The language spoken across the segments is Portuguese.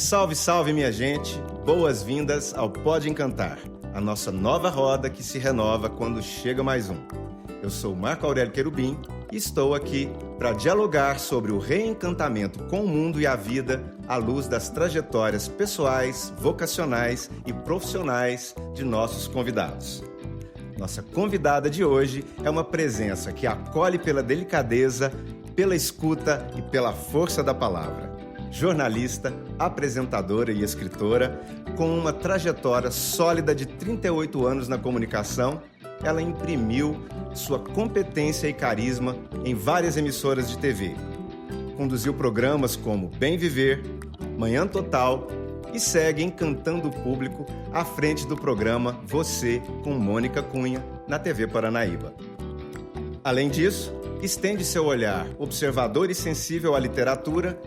Salve, salve, minha gente! Boas-vindas ao Pode Encantar, a nossa nova roda que se renova quando chega mais um. Eu sou Marco Aurélio Querubim e estou aqui para dialogar sobre o reencantamento com o mundo e a vida à luz das trajetórias pessoais, vocacionais e profissionais de nossos convidados. Nossa convidada de hoje é uma presença que acolhe pela delicadeza, pela escuta e pela força da palavra. Jornalista, apresentadora e escritora, com uma trajetória sólida de 38 anos na comunicação, ela imprimiu sua competência e carisma em várias emissoras de TV. Conduziu programas como Bem Viver, Manhã Total e segue encantando o público à frente do programa Você com Mônica Cunha, na TV Paranaíba. Além disso, estende seu olhar observador e sensível à literatura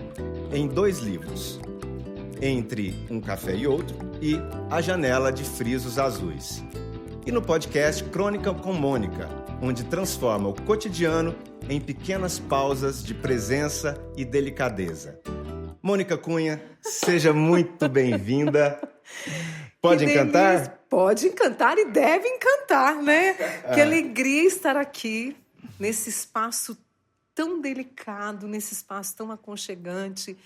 em 2 livros, Entre um Café e Outro e A Janela de Frisos Azuis. E no podcast Crônica com Mônica, onde transforma o cotidiano em pequenas pausas de presença e delicadeza. Mônica Cunha, seja muito bem-vinda. Pode encantar? Pode encantar e deve encantar, né? Que alegria estar aqui, nesse espaço tão delicado, nesse espaço tão aconchegante.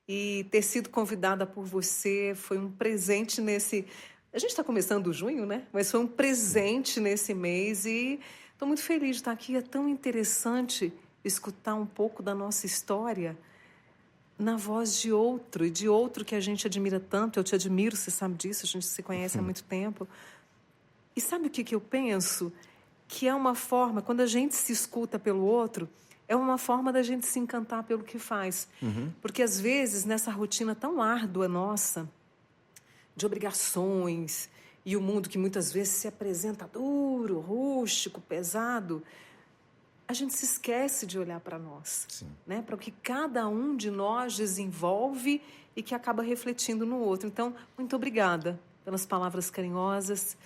E ter sido convidada por você foi um presente nesse... A gente está começando junho, né? Mas foi um presente nesse mês e estou muito feliz de estar aqui. É tão interessante escutar um pouco da nossa história na voz de outro, e de outro que a gente admira tanto. Eu te admiro, você sabe disso, a gente se conhece há muito tempo. E sabe o que eu penso? Que é uma forma, quando a gente se escuta pelo outro, é uma forma da gente se encantar pelo que faz. Porque, às vezes, nessa rotina tão árdua nossa, de obrigações, e o mundo que muitas vezes se apresenta duro, rústico, pesado, a gente se esquece de olhar para nós, né? Para o que cada um de nós desenvolve e que acaba refletindo no outro. Então, muito obrigada pelas palavras carinhosas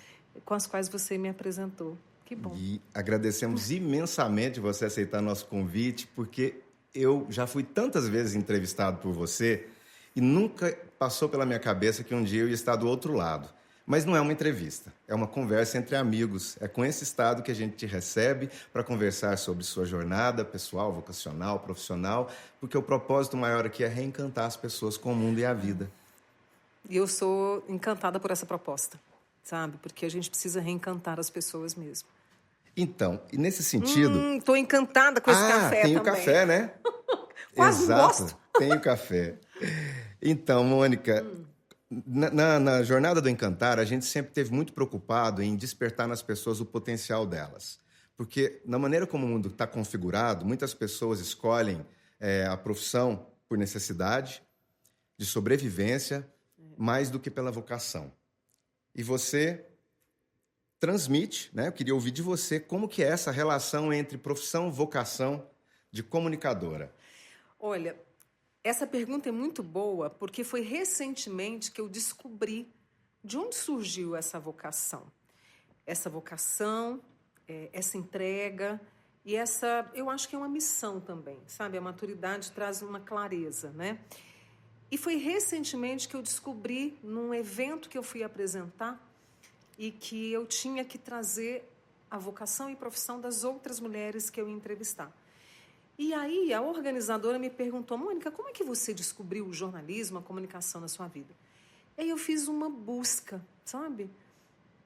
com as quais você me apresentou. Que bom. E agradecemos imensamente você aceitar nosso convite, porque eu já fui tantas vezes entrevistado por você e nunca passou pela minha cabeça que um dia eu ia estar do outro lado. Mas não é uma entrevista, é uma conversa entre amigos. É com esse estado que a gente te recebe para conversar sobre sua jornada pessoal, vocacional, profissional, porque o propósito maior aqui é reencantar as pessoas com o mundo e a vida. E eu sou encantada por essa proposta, sabe? Porque a gente precisa reencantar as pessoas mesmo. Então, e nesse sentido... Estou encantada com esse café tem também. o café, né? Quase Exato, gosto. Tem o café. Então, Mônica... Na jornada do Encantar, a gente sempre esteve muito preocupado em despertar nas pessoas o potencial delas. Porque, na maneira como o mundo está configurado, muitas pessoas escolhem a profissão por necessidade, de sobrevivência, mais do que pela vocação. E você transmite, né? Eu queria ouvir de você como que é essa relação entre profissão e vocação de comunicadora. Olha... Essa pergunta é muito boa porque foi recentemente que eu descobri de onde surgiu essa vocação. Essa vocação, essa entrega e essa, eu acho que é uma missão também, sabe? A maturidade traz uma clareza, né? E foi recentemente que eu descobri num evento que eu fui apresentar e que eu tinha que trazer a vocação e profissão das outras mulheres que eu ia entrevistar. E aí, a organizadora me perguntou, Mônica, como é que você descobriu o jornalismo, a comunicação na sua vida? E aí eu fiz uma busca, sabe?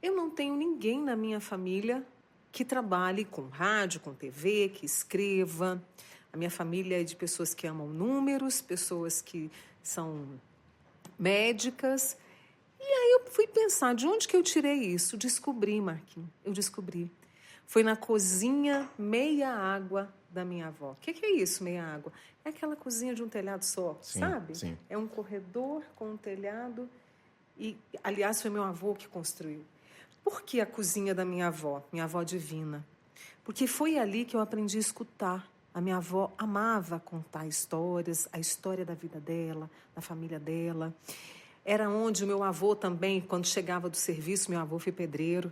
Eu não tenho ninguém na minha família que trabalhe com rádio, com TV, que escreva. A minha família é de pessoas que amam números, pessoas que são médicas. E aí eu fui pensar, de onde que eu tirei isso? Descobri, Marquinhos, eu descobri. Foi na cozinha meia água da minha avó. O que é isso, meia água? É aquela cozinha de um telhado só, sabe? Sim. É um corredor com um telhado. E, aliás, foi meu avô que construiu. Por que a cozinha da minha avó divina? Porque foi ali que eu aprendi a escutar. A minha avó amava contar histórias, a história da vida dela, da família dela. Era onde o meu avô também, quando chegava do serviço, meu avô foi pedreiro.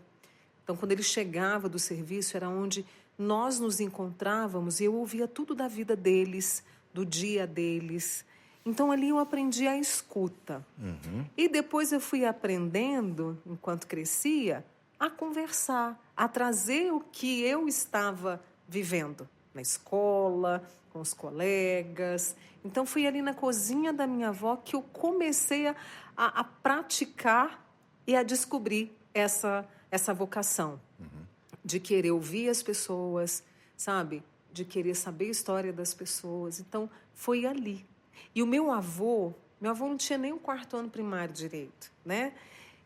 Então, quando ele chegava do serviço, era onde nós nos encontrávamos e eu ouvia tudo da vida deles, do dia deles. Então, ali eu aprendi a escuta. E depois eu fui aprendendo, enquanto crescia, a conversar, a trazer o que eu estava vivendo na escola, com os colegas. Então, foi ali na cozinha da minha avó que eu comecei a praticar e a descobrir essa vocação de querer ouvir as pessoas, sabe? De querer saber a história das pessoas. Então, foi ali. E o meu avô não tinha nem o 4º ano primário direito, né?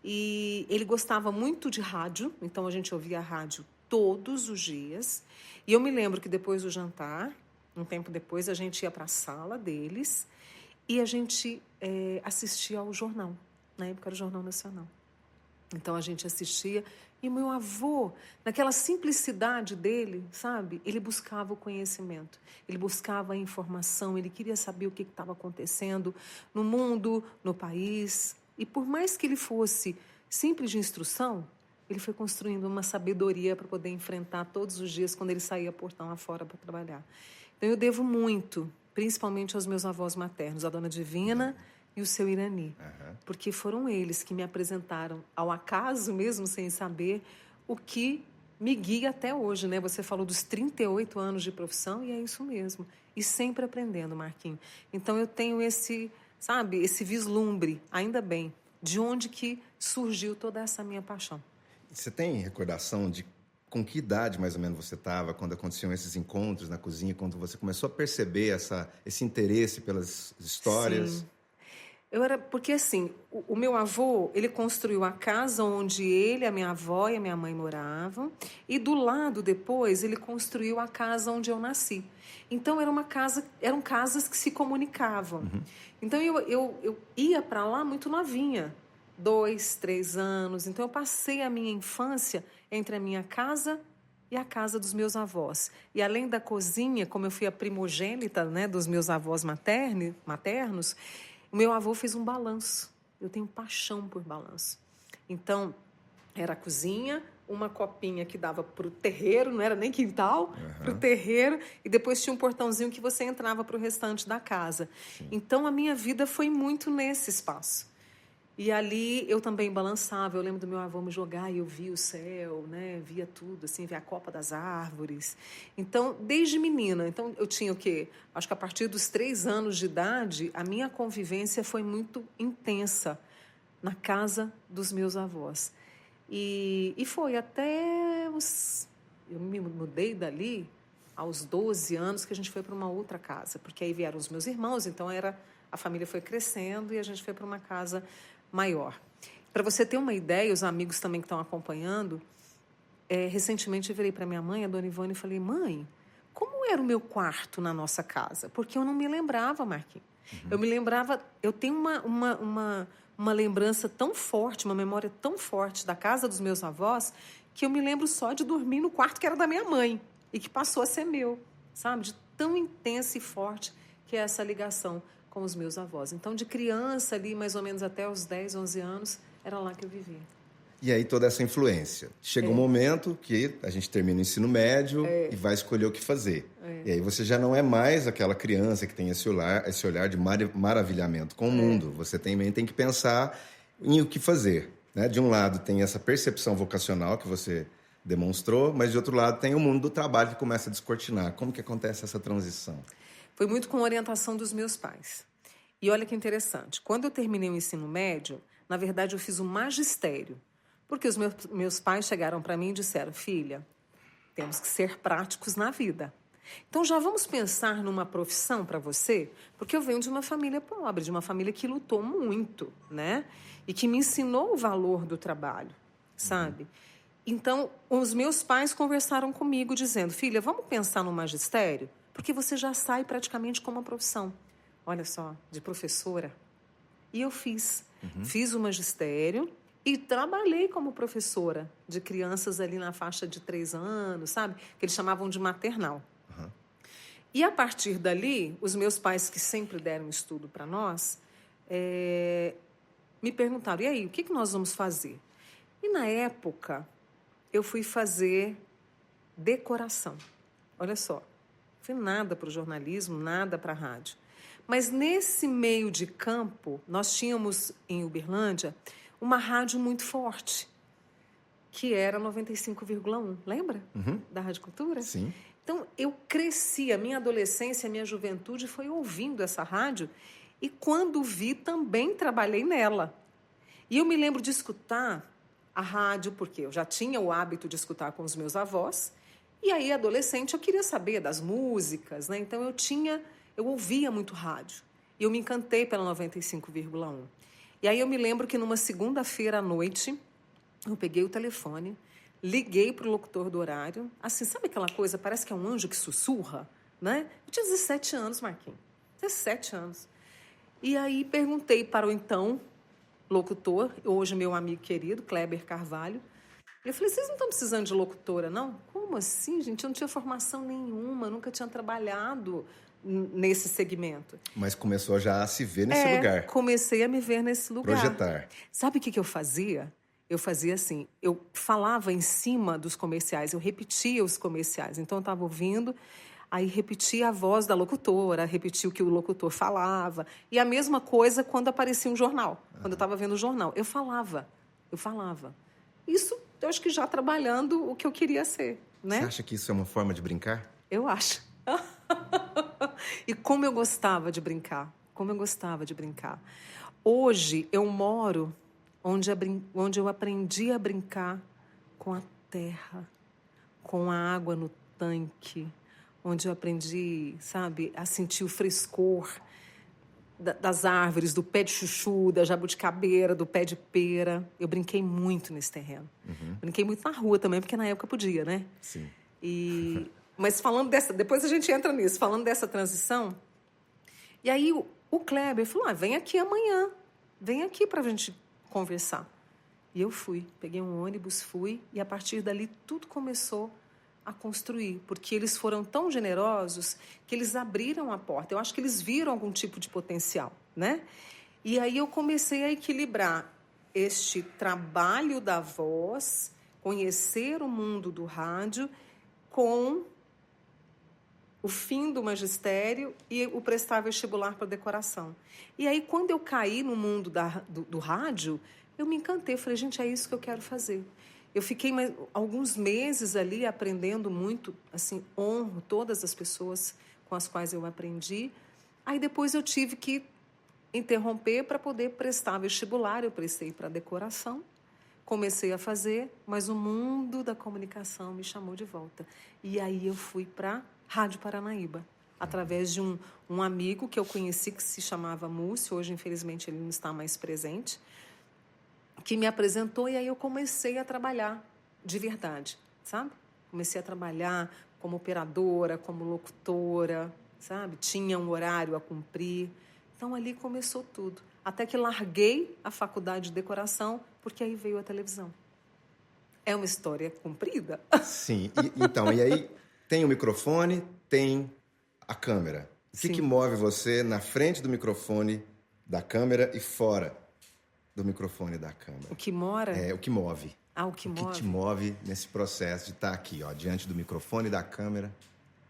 E ele gostava muito de rádio, então a gente ouvia rádio todos os dias. E eu me lembro que depois do jantar, um tempo depois, a gente ia para a sala deles e a gente assistia ao jornal. Na época era o Jornal Nacional. Então a gente assistia e o meu avô, naquela simplicidade dele, sabe? Ele buscava o conhecimento, ele buscava a informação, ele queria saber o que estava acontecendo no mundo, no país. E por mais que ele fosse simples de instrução, ele foi construindo uma sabedoria para poder enfrentar todos os dias quando ele saía portão afora para trabalhar. Então eu devo muito, principalmente aos meus avós maternos, a Dona Divina e o seu Irani, porque foram eles que me apresentaram ao acaso mesmo, sem saber, o que me guia até hoje, né? Você falou dos 38 anos de profissão e é isso mesmo. E sempre aprendendo, Marquinhos. Então eu tenho esse vislumbre, ainda bem, de onde que surgiu toda essa minha paixão. Você tem recordação de com que idade mais ou menos você estava quando aconteciam esses encontros na cozinha, quando você começou a perceber esse interesse pelas histórias? Sim. Porque assim, o meu avô, ele construiu a casa onde ele, a minha avó e a minha mãe moravam, e do lado depois ele construiu a casa onde eu nasci. Então eram casas que se comunicavam. Então eu ia para lá muito novinha, 2, 3 anos. Então eu passei a minha infância entre a minha casa e a casa dos meus avós. E além da cozinha, como eu fui a primogênita, né, dos meus avós maternos, o meu avô fez um balanço. Eu tenho paixão por balanço. Então, era a cozinha, uma copinha que dava para o terreiro, não era nem quintal, para o terreiro, e depois tinha um portãozinho que você entrava para o restante da casa. Sim. Então, a minha vida foi muito nesse espaço. E ali eu também balançava. Eu lembro do meu avô me jogar e eu via o céu, né? Via tudo, assim, via a copa das árvores. Então, desde menina, então eu tinha o quê? Acho que a partir dos 3 anos de idade, a minha convivência foi muito intensa na casa dos meus avós. E foi até os... Eu me mudei dali aos 12 anos que a gente foi para uma outra casa, porque aí vieram os meus irmãos, então a família foi crescendo e a gente foi para uma casa maior. Para você ter uma ideia, os amigos também que estão acompanhando, recentemente eu virei para minha mãe, a Dona Ivone, e falei: mãe, como era o meu quarto na nossa casa? Porque eu não me lembrava, Marquinhos. Eu me lembrava, eu tenho uma lembrança tão forte, uma memória tão forte da casa dos meus avós, que eu me lembro só de dormir no quarto que era da minha mãe e que passou a ser meu, sabe? De tão intensa e forte que é essa ligação com os meus avós. Então, de criança ali, mais ou menos até os 10, 11 anos, era lá que eu vivia. E aí toda essa influência. Chega um momento que a gente termina o ensino médio e vai escolher o que fazer. E aí você já não é mais aquela criança que tem esse olhar de maravilhamento com o mundo. Você também tem que pensar em o que fazer, né? De um lado tem essa percepção vocacional que você demonstrou, mas de outro lado tem o mundo do trabalho que começa a descortinar. Como que acontece essa transição? Foi muito com a orientação dos meus pais. E olha que interessante, quando eu terminei o ensino médio, na verdade eu fiz o magistério, porque os meus pais chegaram para mim e disseram: filha, temos que ser práticos na vida. Então já vamos pensar numa profissão para você, porque eu venho de uma família pobre, de uma família que lutou muito, né? E que me ensinou o valor do trabalho, sabe? Então, os meus pais conversaram comigo dizendo: filha, vamos pensar no magistério? Porque você já sai praticamente com uma profissão. Olha só, de professora. E eu fiz. Fiz o magistério e trabalhei como professora de crianças ali na faixa de 3 anos, sabe? Que eles chamavam de maternal. E a partir dali, os meus pais, que sempre deram estudo para nós, me perguntaram: e aí, o que nós vamos fazer? E na época, eu fui fazer decoração. Olha só. Fui nada para o jornalismo, nada para a rádio. Mas nesse meio de campo, nós tínhamos em Uberlândia uma rádio muito forte, que era 95,1. Lembra? Da Rádio Cultura? Sim. Então, eu cresci, a minha adolescência, a minha juventude foi ouvindo essa rádio e quando vi, também trabalhei nela. E eu me lembro de escutar a rádio, porque eu já tinha o hábito de escutar com os meus avós, e aí, adolescente, eu queria saber das músicas, né? Então, eu ouvia muito rádio. E eu me encantei pela 95,1. E aí, eu me lembro que numa segunda-feira à noite, eu peguei o telefone, liguei para o locutor do horário. Assim, sabe aquela coisa? Parece que é um anjo que sussurra, né? Eu tinha 17 anos, Marquinhos. 17 anos. E aí, perguntei para o então locutor, hoje meu amigo querido, Kleber Carvalho. Eu falei, vocês não estão precisando de locutora, não? Como assim, gente? Eu não tinha formação nenhuma, nunca tinha trabalhado nesse segmento. Mas começou já a se ver nesse lugar. Comecei a me ver nesse lugar. Projetar. Sabe o que eu fazia? Eu fazia assim, eu falava em cima dos comerciais, eu repetia os comerciais. Então, eu estava ouvindo, aí repetia a voz da locutora, repetia o que o locutor falava. E a mesma coisa quando aparecia um jornal. Quando eu estava vendo o jornal, eu falava. Isso, eu acho que já trabalhando o que eu queria ser, né? Você acha que isso é uma forma de brincar? Eu acho. E como eu gostava de brincar. Hoje, eu moro onde eu aprendi a brincar com a terra, com a água no tanque, onde eu aprendi, sabe, a sentir o frescor das árvores, do pé de chuchu, da jabuticabeira, do pé de pera. Eu brinquei muito nesse terreno. Brinquei muito na rua também, porque na época podia, né? Sim. Mas falando dessa... Depois a gente entra nisso. Falando dessa transição... E aí o Kleber falou, vem aqui amanhã. Vem aqui pra gente conversar. E eu fui. Peguei um ônibus, fui. E a partir dali tudo começou a construir, porque eles foram tão generosos que eles abriram a porta. Eu acho que eles viram algum tipo de potencial, né? E aí eu comecei a equilibrar este trabalho da voz, conhecer o mundo do rádio, com o fim do magistério e o prestar vestibular para decoração. E aí, quando eu caí no mundo do rádio, eu me encantei. Eu falei, gente, é isso que eu quero fazer. Eu fiquei alguns meses ali aprendendo muito, assim, honro todas as pessoas com as quais eu aprendi. Aí depois eu tive que interromper para poder prestar vestibular. Eu prestei para decoração, comecei a fazer, mas o mundo da comunicação me chamou de volta. E aí eu fui para Rádio Paranaíba, através de um amigo que eu conheci, que se chamava Múcio, hoje infelizmente ele não está mais presente, que me apresentou, e aí eu comecei a trabalhar de verdade, sabe? Comecei a trabalhar como operadora, como locutora, sabe? Tinha um horário a cumprir. Então, ali começou tudo. Até que larguei a faculdade de decoração, porque aí veio a televisão. É uma história comprida. Sim. E aí tem o microfone, tem a câmera. O que move você na frente do microfone da câmera e fora do microfone da câmera? O que mora? O que move. O que move. O que te move nesse processo de estar aqui, diante do microfone da câmera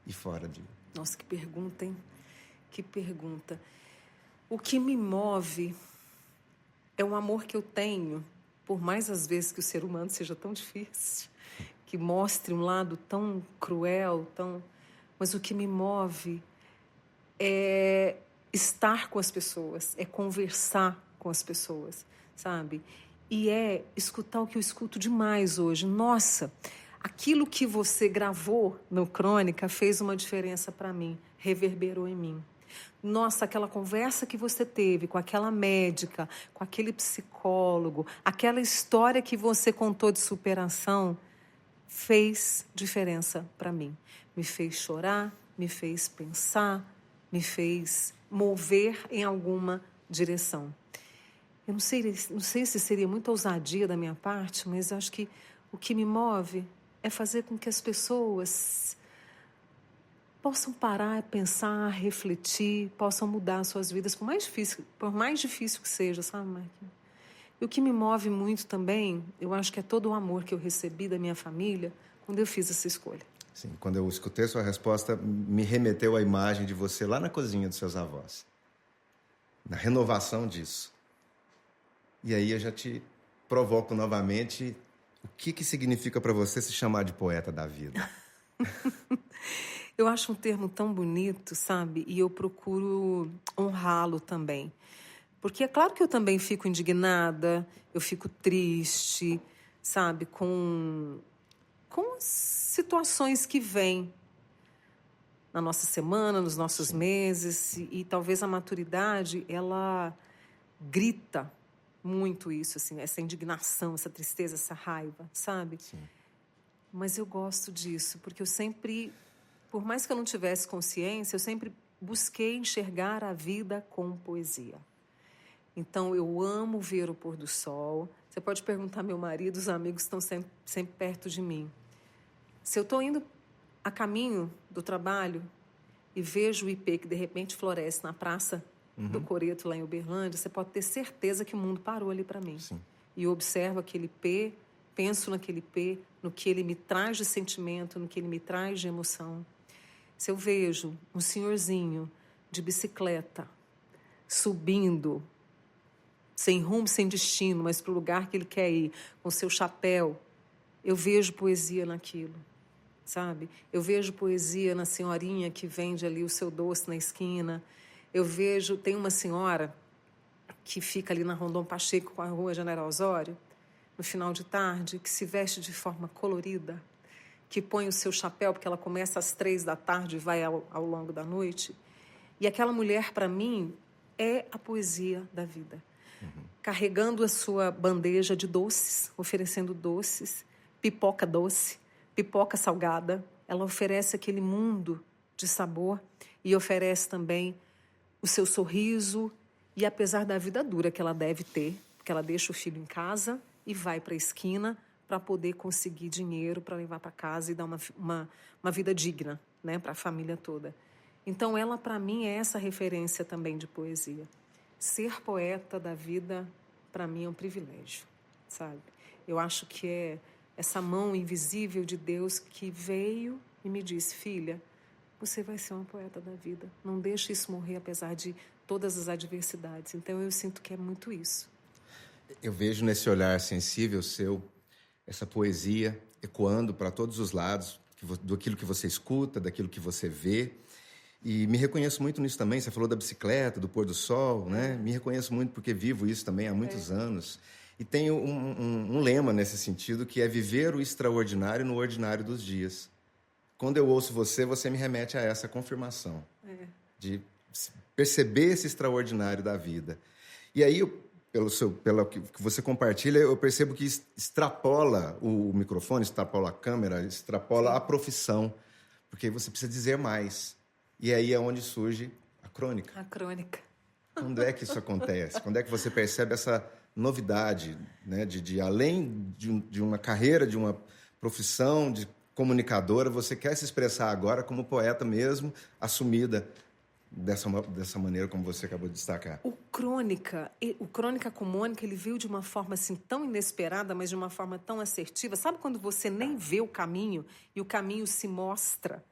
e fora de... Nossa, que pergunta, hein? Que pergunta. O que me move é um amor que eu tenho, por mais às vezes que o ser humano seja tão difícil, que mostre um lado tão cruel, mas o que me move é estar com as pessoas, é conversar com as pessoas, sabe? E é escutar o que eu escuto demais hoje. Nossa, aquilo que você gravou no Crônica fez uma diferença para mim, reverberou em mim. Nossa, aquela conversa que você teve com aquela médica, com aquele psicólogo, aquela história que você contou de superação, fez diferença para mim. Me fez chorar, me fez pensar, me fez mover em alguma direção. Eu não sei se seria muita ousadia da minha parte, mas acho que o que me move é fazer com que as pessoas possam parar, pensar, refletir, possam mudar suas vidas, por mais difícil que seja, sabe, Marquinhos? E o que me move muito também, eu acho que é todo o amor que eu recebi da minha família quando eu fiz essa escolha. Sim, quando eu escutei sua resposta, me remeteu à imagem de você lá na cozinha dos seus avós. na renovação disso. E aí eu já te provoco novamente, o que significa para você se chamar de poeta da vida? Eu acho um termo tão bonito, sabe? E eu procuro honrá-lo também. Porque é claro que eu também fico indignada, eu fico triste, sabe? Com as situações que vêm na nossa semana, nos nossos meses. E talvez a maturidade, ela grita muito isso, assim, essa indignação, essa tristeza, essa raiva, sabe? Sim. Mas eu gosto disso, porque eu sempre, por mais que eu não tivesse consciência, eu sempre busquei enxergar a vida com poesia. Então, eu amo ver o pôr do sol. Você pode perguntar ao meu marido, os amigos estão sempre perto de mim. Se eu estou indo a caminho do trabalho e vejo o ipê que, de repente, floresce na praça do Coreto, lá em Uberlândia, você pode ter certeza que o mundo parou ali para mim. Sim. E eu observo aquele ipê, penso naquele ipê, no que ele me traz de sentimento, no que ele me traz de emoção. Se eu vejo um senhorzinho de bicicleta subindo, sem rumo, sem destino, mas para o lugar que ele quer ir, com seu chapéu, eu vejo poesia naquilo, sabe? Eu vejo poesia na senhorinha que vende ali o seu doce na esquina. Eu vejo, tem uma senhora que fica ali na Rondon Pacheco com a Rua General Osório, no final de tarde, que se veste de forma colorida, que põe o seu chapéu, porque ela começa às 3 da tarde e vai ao longo da noite. E aquela mulher, para mim, é a poesia da vida. Carregando a sua bandeja de doces, oferecendo doces, pipoca doce, pipoca salgada. Ela oferece aquele mundo de sabor e oferece também o seu sorriso. E apesar da vida dura que ela deve ter, porque ela deixa o filho em casa e vai para a esquina para poder conseguir dinheiro para levar para casa e dar uma vida digna, né, para a família toda. Então, ela, para mim, é essa referência também de poesia. Ser poeta da vida, para mim, é um privilégio, sabe? Eu acho que é essa mão invisível de Deus que veio e me disse, filha, você vai ser uma poeta da vida. Não deixe isso morrer, apesar de todas as adversidades. Então, eu sinto que é muito isso. Eu vejo nesse olhar sensível seu, essa poesia ecoando para todos os lados, daquilo que você escuta, daquilo que você vê. E me reconheço muito nisso também. Você falou da bicicleta, do pôr do sol, né? Me reconheço muito porque vivo isso também há muitos anos. E tenho um lema nesse sentido, que é viver o extraordinário no ordinário dos dias. Quando eu ouço você, você me remete a essa confirmação de perceber esse extraordinário da vida. E aí, pelo que você compartilha, eu percebo que extrapola o microfone, extrapola a câmera, extrapola a profissão, porque você precisa dizer mais. E aí é onde surge a crônica. A crônica. Quando é que isso acontece? Quando é que você percebe essa novidade, né, de além de uma carreira, de uma profissão de comunicadora, você quer se expressar agora como poeta mesmo, assumida dessa maneira como você acabou de destacar? O Crônica com Mônica, ele veio de uma forma assim tão inesperada, mas de uma forma tão assertiva. Sabe quando você nem vê o caminho e o caminho se mostra?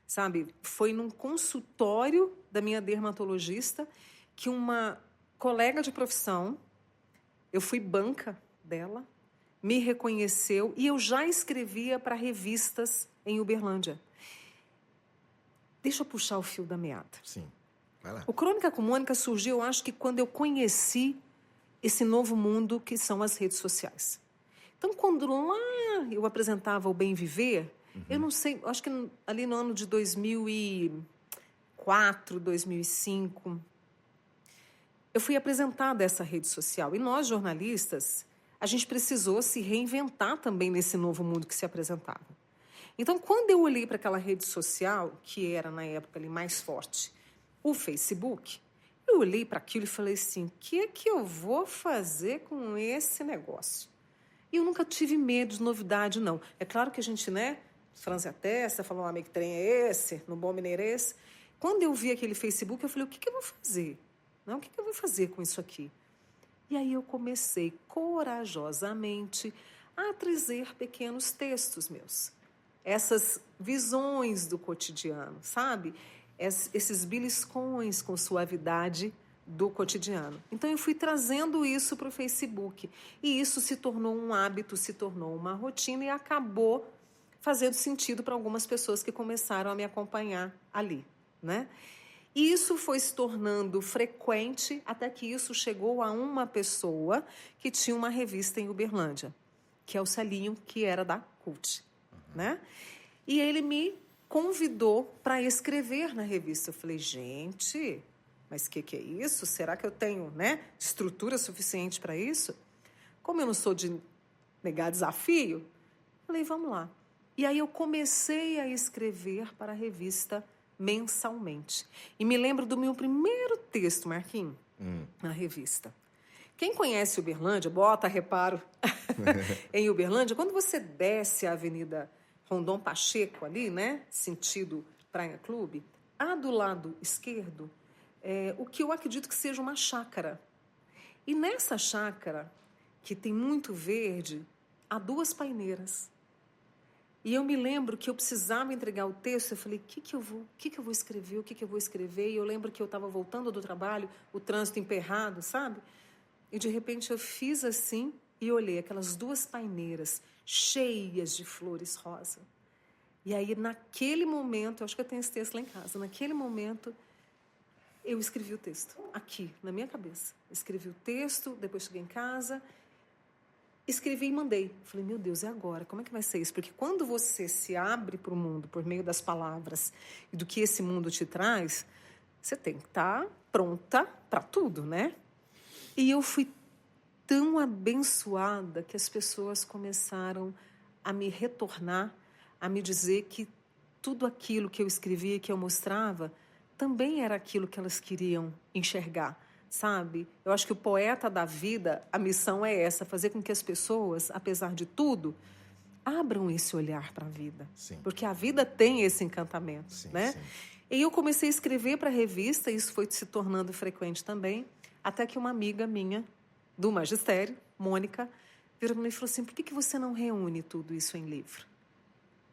Sabe? Foi num consultório da minha dermatologista que uma colega de profissão, eu fui banca dela, me reconheceu e eu já escrevia para revistas em Uberlândia. Deixa eu puxar o fio da meada. Sim, vai lá. O Crônica com Mônica surgiu, eu acho que quando eu conheci esse novo mundo que são as redes sociais. Então, quando lá eu apresentava o Bem Viver, eu não sei, acho que ali no ano de 2004, 2005, eu fui apresentada essa rede social. E nós, jornalistas, a gente precisou se reinventar também nesse novo mundo que se apresentava. Então, quando eu olhei para aquela rede social, que era na época ali mais forte, o Facebook, eu olhei para aquilo e falei assim, o que é que eu vou fazer com esse negócio? E eu nunca tive medo de novidade, não. É claro que a gente, né, franze a testa, falou, amigo, que trem é esse? No bom mineirês. Quando eu vi aquele Facebook, eu falei, o que eu vou fazer? Não, o que eu vou fazer com isso aqui? E aí eu comecei corajosamente a trazer pequenos textos meus. Essas visões do cotidiano, sabe? Esses beliscões com suavidade do cotidiano. Então, eu fui trazendo isso para o Facebook. E isso se tornou um hábito, se tornou uma rotina e acabou fazendo sentido para algumas pessoas que começaram a me acompanhar ali, né? E isso foi se tornando frequente até que isso chegou a uma pessoa que tinha uma revista em Uberlândia, que é o Celinho, que era da CUT, né? E ele me convidou para escrever na revista. Eu falei, gente, mas o que é isso? Será que eu tenho, né, estrutura suficiente para isso? Como eu não sou de negar desafio, falei, vamos lá. E aí eu comecei a escrever para a revista mensalmente. E me lembro do meu primeiro texto, Marquinhos, na revista. Quem conhece Uberlândia, bota reparo em Uberlândia, quando você desce a Avenida Rondon Pacheco ali, né, sentido Praia Clube, do lado esquerdo, o que eu acredito que seja uma chácara. E nessa chácara, que tem muito verde, há 2 paineiras. E eu me lembro que eu precisava entregar o texto, eu falei, o que eu vou escrever? E eu lembro que eu estava voltando do trabalho, o trânsito emperrado, sabe? E de repente eu fiz assim e olhei aquelas 2 paineiras cheias de flores rosa. E aí naquele momento, eu acho que eu tenho esse texto lá em casa, naquele momento eu escrevi o texto, aqui, na minha cabeça. Escrevi o texto, depois cheguei em casa, escrevi e mandei. Falei, meu Deus, e agora? Como é que vai ser isso? Porque quando você se abre para o mundo por meio das palavras e do que esse mundo te traz, você tem que estar pronta para tudo, né? E eu fui tão abençoada que as pessoas começaram a me retornar, a me dizer que tudo aquilo que eu escrevia, que eu mostrava, também era aquilo que elas queriam enxergar, sabe? Eu acho que o poeta da vida, a missão é essa, fazer com que as pessoas, apesar de tudo, abram esse olhar para a vida. Sim. Porque a vida tem esse encantamento, sim, né? Sim. E eu comecei a escrever para a revista, isso foi se tornando frequente também, até que uma amiga minha, do magistério, Mônica, virou para mim e falou assim, por que você não reúne tudo isso em livro?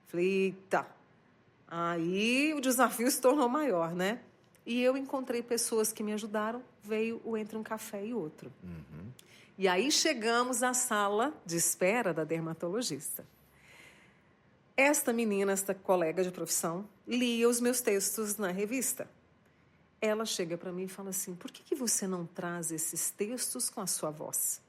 Falei, eita. Aí o desafio se tornou maior, né? E eu encontrei pessoas que me ajudaram, veio o Entre um Café e Outro. E aí chegamos à sala de espera da dermatologista. Esta menina, esta colega de profissão, lia os meus textos na revista. Ela chega para mim e fala assim, por que você não traz esses textos com a sua voz?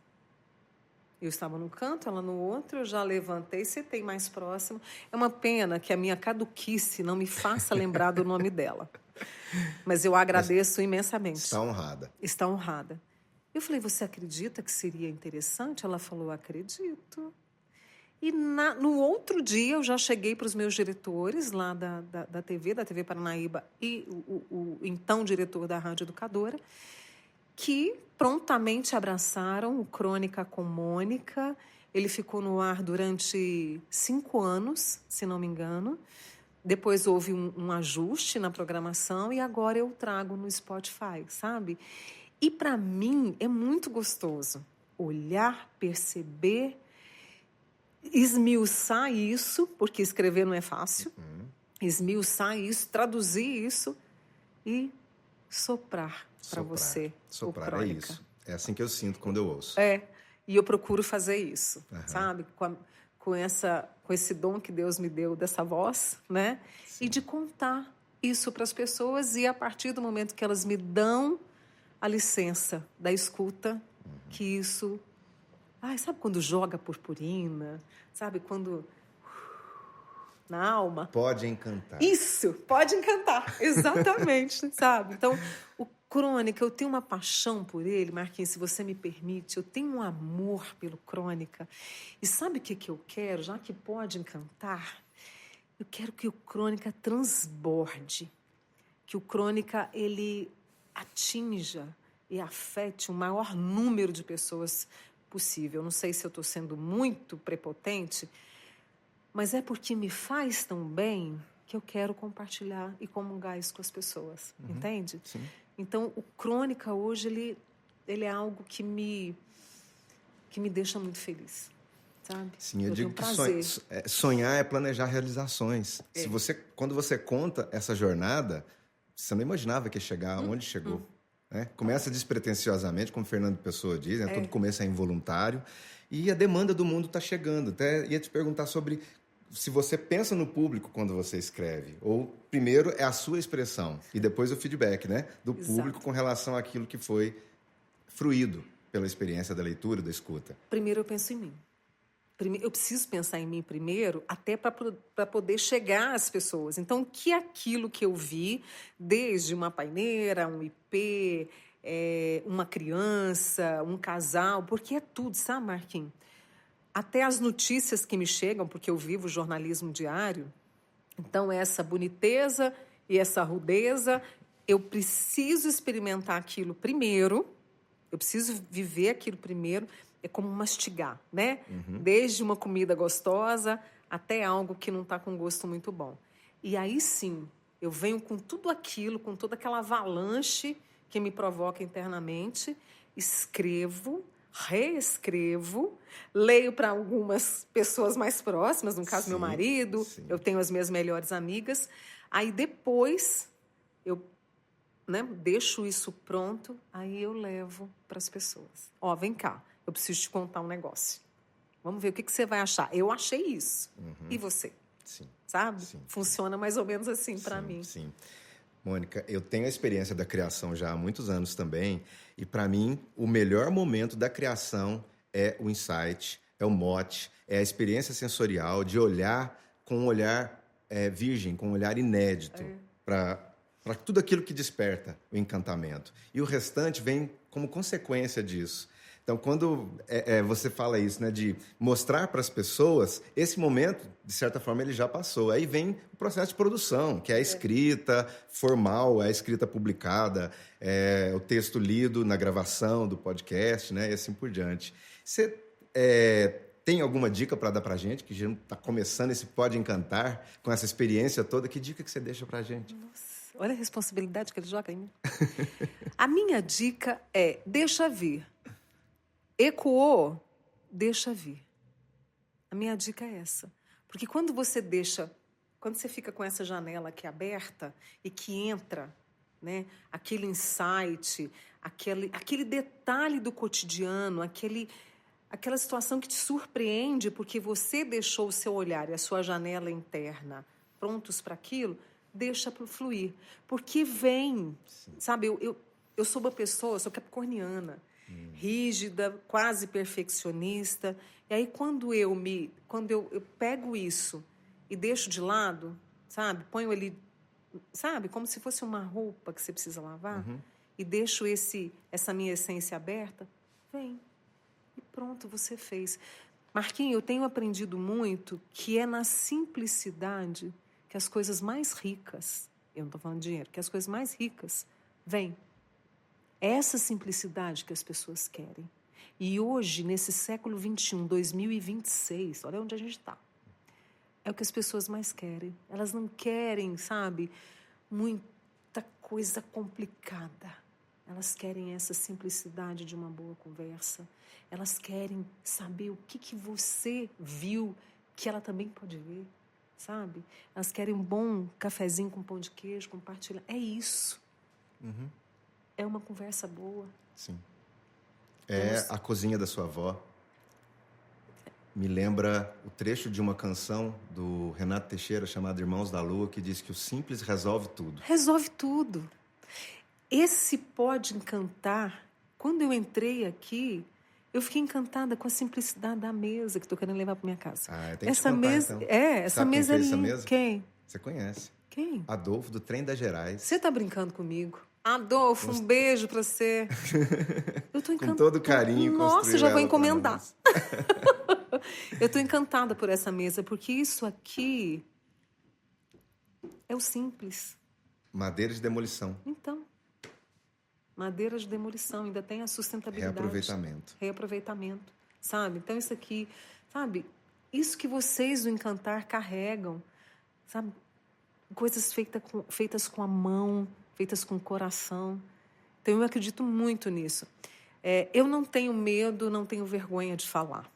Eu estava num canto, ela no outro, eu já levantei, sentei mais próximo. É uma pena que a minha caduquice não me faça lembrar do nome dela. Mas eu agradeço imensamente. Está honrada. Está honrada. Eu falei, você acredita que seria interessante? Ela falou, acredito. E no outro dia eu já cheguei para os meus diretores lá da TV Paranaíba e o então diretor da Rádio Educadora, que prontamente abraçaram o Crônica com Mônica. Ele ficou no ar durante 5 anos, se não me engano. Depois houve um ajuste na programação e agora eu trago no Spotify, sabe? E para mim é muito gostoso olhar, perceber, esmiuçar isso, porque escrever não é fácil, esmiuçar isso, traduzir isso e soprar para você. Soprar, é isso. É assim que eu sinto quando eu ouço. E eu procuro fazer isso, sabe? Com esse dom que Deus me deu dessa voz, né? Sim. E de contar isso para as pessoas e a partir do momento que elas me dão a licença da escuta, que isso... sabe quando joga purpurina? Sabe quando... na alma? Pode encantar. Isso, pode encantar, exatamente, sabe? Então, o Crônica, eu tenho uma paixão por ele, Marquinhos, se você me permite, eu tenho um amor pelo Crônica. E sabe o que eu quero, já que pode encantar? Eu quero que o Crônica transborde, que o Crônica, ele atinja e afete o maior número de pessoas possível. Não sei se eu estou sendo muito prepotente, mas é porque me faz tão bem que eu quero compartilhar e comungar isso com as pessoas, entende? Sim. Então, o Crônica hoje, ele é algo que me deixa muito feliz, sabe? Sim, eu digo que sonhar é planejar realizações. Quando você conta essa jornada, você não imaginava que ia chegar onde chegou. né? Começa despretensiosamente, como Fernando Pessoa diz, né? Todo começo é involuntário. E a demanda do mundo está chegando. Até ia te perguntar sobre se você pensa no público quando você escreve, ou primeiro é a sua expressão e depois o feedback, né, do público com relação àquilo que foi fruído pela experiência da leitura, da escuta. Primeiro eu penso em mim. Eu preciso pensar em mim primeiro, até para poder chegar às pessoas. Então, que aquilo que eu vi, desde uma paineira, um IP, uma criança, um casal, porque é tudo, sabe, Marquinhos? Até as notícias que me chegam, porque eu vivo jornalismo diário, então essa boniteza e essa rudeza, eu preciso experimentar aquilo primeiro, eu preciso viver aquilo primeiro, é como mastigar, né? Desde uma comida gostosa até algo que não está com gosto muito bom. E aí sim, eu venho com tudo aquilo, com toda aquela avalanche que me provoca internamente, escrevo, reescrevo, leio para algumas pessoas mais próximas, no caso meu marido, eu tenho as minhas melhores amigas, aí depois eu, né, deixo isso pronto, aí eu levo para as pessoas. Ó, vem cá, eu preciso te contar um negócio. Vamos ver o que você vai achar. Eu achei isso. E você? Sim. Sabe? Sim. Funciona mais ou menos assim para mim. Sim. Mônica, eu tenho a experiência da criação já há muitos anos também, e para mim o melhor momento da criação é o insight, é o mote, é a experiência sensorial de olhar com um olhar virgem, com um olhar inédito para tudo aquilo que desperta o encantamento. E o restante vem como consequência disso. Então, quando você fala isso, né, de mostrar para as pessoas, esse momento, de certa forma, ele já passou. Aí vem o processo de produção, que é a escrita formal, a escrita publicada, o texto lido na gravação do podcast, né, e assim por diante. Você tem alguma dica para dar para a gente, que já está começando esse Pode Encantar, com essa experiência toda? Que dica que você deixa para a gente? Nossa, olha a responsabilidade que ele joga em mim. A minha dica é, deixa vir. Ecoou, deixa vir. A minha dica é essa. Porque quando você fica com essa janela aqui aberta e que entra, né, aquele insight, aquele detalhe do cotidiano, aquela situação que te surpreende porque você deixou o seu olhar e a sua janela interna prontos para aquilo, deixa fluir. Porque vem, sabe, eu sou uma pessoa, eu sou capricorniana, rígida, quase perfeccionista. E aí, quando eu pego isso e deixo de lado, sabe? Ponho ele, sabe? Como se fosse uma roupa que você precisa lavar. E deixo essa minha essência aberta, vem. E pronto, você fez. Marquinhos, eu tenho aprendido muito que é na simplicidade que as coisas mais ricas, eu não estou falando de dinheiro, que as coisas mais ricas vêm. É essa simplicidade que as pessoas querem. E hoje, nesse século XXI, 2026, olha onde a gente está. É o que as pessoas mais querem. Elas não querem, sabe, muita coisa complicada. Elas querem essa simplicidade de uma boa conversa. Elas querem saber o que você viu que ela também pode ver, sabe? Elas querem um bom cafezinho com pão de queijo, compartilhar. É isso. É uma conversa boa. Sim. A cozinha da sua avó. Me lembra o trecho de uma canção do Renato Teixeira chamada Irmãos da Lua, que diz que o simples resolve tudo. Resolve tudo. Esse Pode Encantar, quando eu entrei aqui, eu fiquei encantada com a simplicidade da mesa que estou querendo levar para minha casa. Tem que te contar, mesa, então. essa Sabe mesa quem fez ali. essa mesa? Quem? Você conhece. Quem? Adolfo, do Trem das Gerais. Você está brincando comigo? Adolfo, um beijo para você. Eu tô encantada. Com todo carinho. Nossa, já vou encomendar. Eu estou encantada por essa mesa, porque isso aqui é o simples. Madeira de demolição. Então, madeira de demolição, ainda tem a sustentabilidade. Reaproveitamento, sabe? Então, isso aqui, sabe? Isso que vocês do Encantar carregam, sabe? Coisas feitas com a mão, feitas com o coração. Então, eu acredito muito nisso. Eu não tenho medo, não tenho vergonha de falar.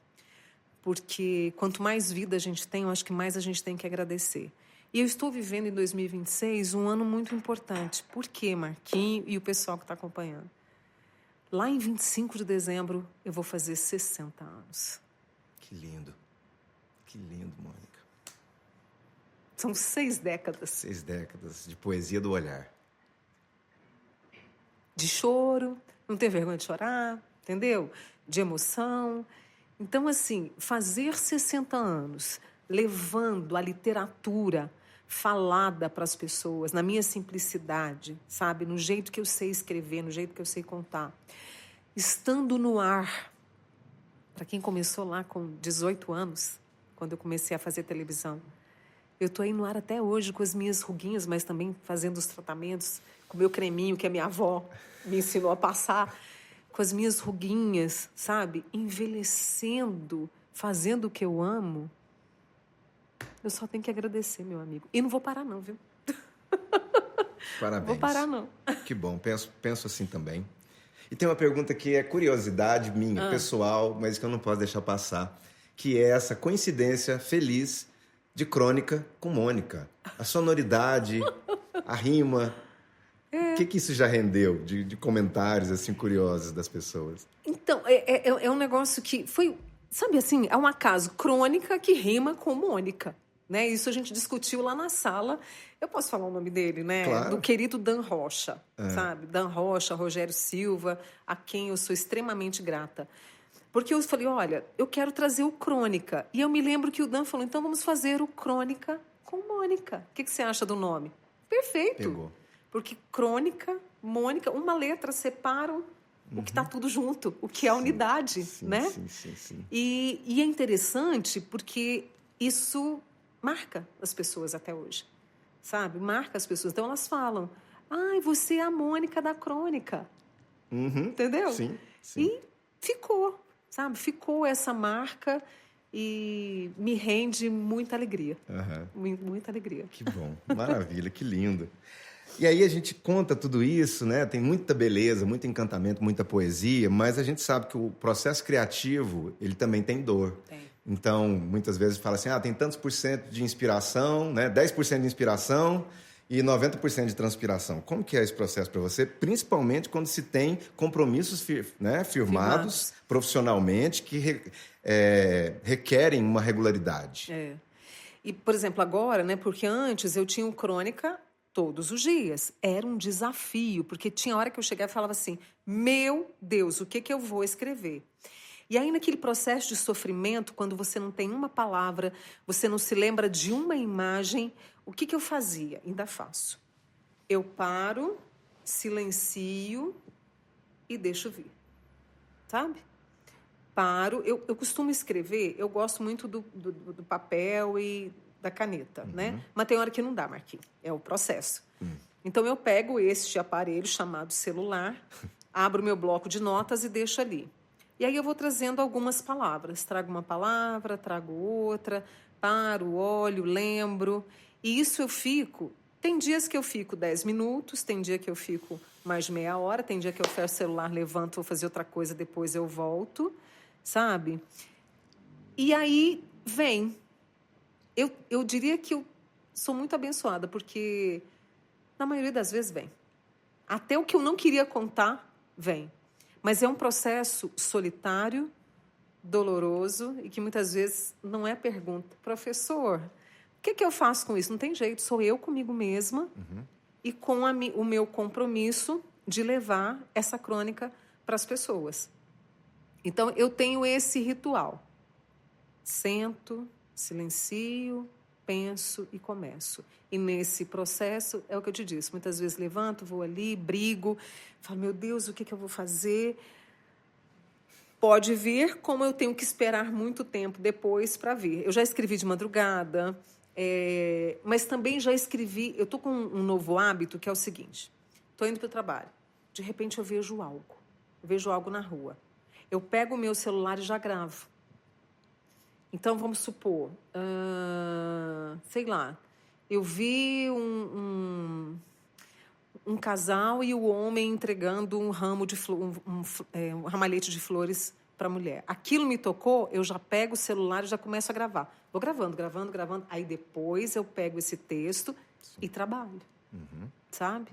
Porque quanto mais vida a gente tem, eu acho que mais a gente tem que agradecer. E eu estou vivendo em 2026 um ano muito importante. Por quê, Marquinhos e o pessoal que está acompanhando? Lá em 25 de dezembro, eu vou fazer 60 anos. Que lindo. Que lindo, Mônica. São 6 décadas. 6 décadas de poesia do olhar. De choro, não ter vergonha de chorar, entendeu? De emoção. Então, assim, fazer 60 anos, levando a literatura falada para as pessoas, na minha simplicidade, sabe? No jeito que eu sei escrever, no jeito que eu sei contar. Estando no ar. Para quem começou lá com 18 anos, quando eu comecei a fazer televisão, eu estou aí no ar até hoje com as minhas ruguinhas, mas também fazendo os tratamentos, com o meu creminho que a minha avó me ensinou a passar, com as minhas ruguinhas, sabe? Envelhecendo, fazendo o que eu amo. Eu só tenho que agradecer, meu amigo. E não vou parar não, viu? Parabéns. Vou parar não. Que bom, penso assim também. E tem uma pergunta que é curiosidade minha, pessoal, mas que eu não posso deixar passar, que é essa coincidência feliz de Crônica com Mônica. A sonoridade, a rima. O que isso já rendeu de comentários assim curiosos das pessoas? Então, é um negócio que foi, sabe assim, é um acaso. Crônica que rima com Mônica. Né? Isso a gente discutiu lá na sala. Eu posso falar o nome dele, né? Claro. Do querido Dan Rocha, sabe? Dan Rocha, Rogério Silva, a quem eu sou extremamente grata. Porque eu falei, olha, eu quero trazer o Crônica. E eu me lembro que o Dan falou, então vamos fazer o Crônica com Mônica. O que você acha do nome? Perfeito. Pegou. Porque Crônica, Mônica, uma letra separam o que está tudo junto, o que é a unidade, sim, né? Sim. E é interessante porque isso marca as pessoas até hoje, sabe? Marca as pessoas. Então, elas falam, ai, você é a Mônica da Crônica. Entendeu? Sim. E ficou, sabe? Ficou essa marca e me rende muita alegria. Muita alegria. Que bom. Maravilha, que lindo. E aí a gente conta tudo isso, né? Tem muita beleza, muito encantamento, muita poesia, mas a gente sabe que o processo criativo, ele também tem dor. Tem. Então, muitas vezes fala assim, tem tantos por cento de inspiração, né? 10% de inspiração e 90% de transpiração. Como que é esse processo para você? Principalmente quando se tem compromissos firmados profissionalmente que requerem uma regularidade. E, por exemplo, agora, né? Porque antes eu tinha o Crônica todos os dias. Era um desafio, porque tinha hora que eu chegava e falava assim, meu Deus, o que eu vou escrever? E aí, naquele processo de sofrimento, quando você não tem uma palavra, você não se lembra de uma imagem, o que eu fazia? Ainda faço. Eu paro, silencio e deixo vir. Sabe? Paro. Eu costumo escrever, eu gosto muito do papel e da caneta, né? Mas tem hora que não dá, Marquinhos. É o processo. Então, eu pego este aparelho chamado celular, abro meu bloco de notas e deixo ali. E aí eu vou trazendo algumas palavras. Trago uma palavra, trago outra, paro, olho, lembro. E isso eu fico... Tem dias que eu fico 10 minutos, tem dia que eu fico mais de meia hora, tem dia que eu fecho o celular, levanto, vou fazer outra coisa, depois eu volto, sabe? E aí vem... Eu diria que eu sou muito abençoada, porque na maioria das vezes vem. Até o que eu não queria contar, vem. Mas é um processo solitário, doloroso e que muitas vezes não é pergunta. Professor, o que eu faço com isso? Não tem jeito, sou eu comigo mesma e com o meu compromisso de levar essa crônica para as pessoas. Então, eu tenho esse ritual. Sento, silencio, penso e começo. E nesse processo, é o que eu te disse, muitas vezes levanto, vou ali, brigo, falo, meu Deus, o que eu vou fazer? Pode vir, como eu tenho que esperar muito tempo depois para vir. Eu já escrevi de madrugada, mas também já escrevi... Eu estou com um novo hábito, que é o seguinte. Estou indo para o trabalho. De repente, eu vejo algo. Eu vejo algo na rua. Eu pego o meu celular e já gravo. Então, vamos supor, sei lá, eu vi um casal e o homem entregando um ramo de um ramalhete de flores para a mulher. Aquilo me tocou, eu já pego o celular e já começo a gravar. Vou gravando. Aí depois eu pego esse texto e trabalho. Sabe?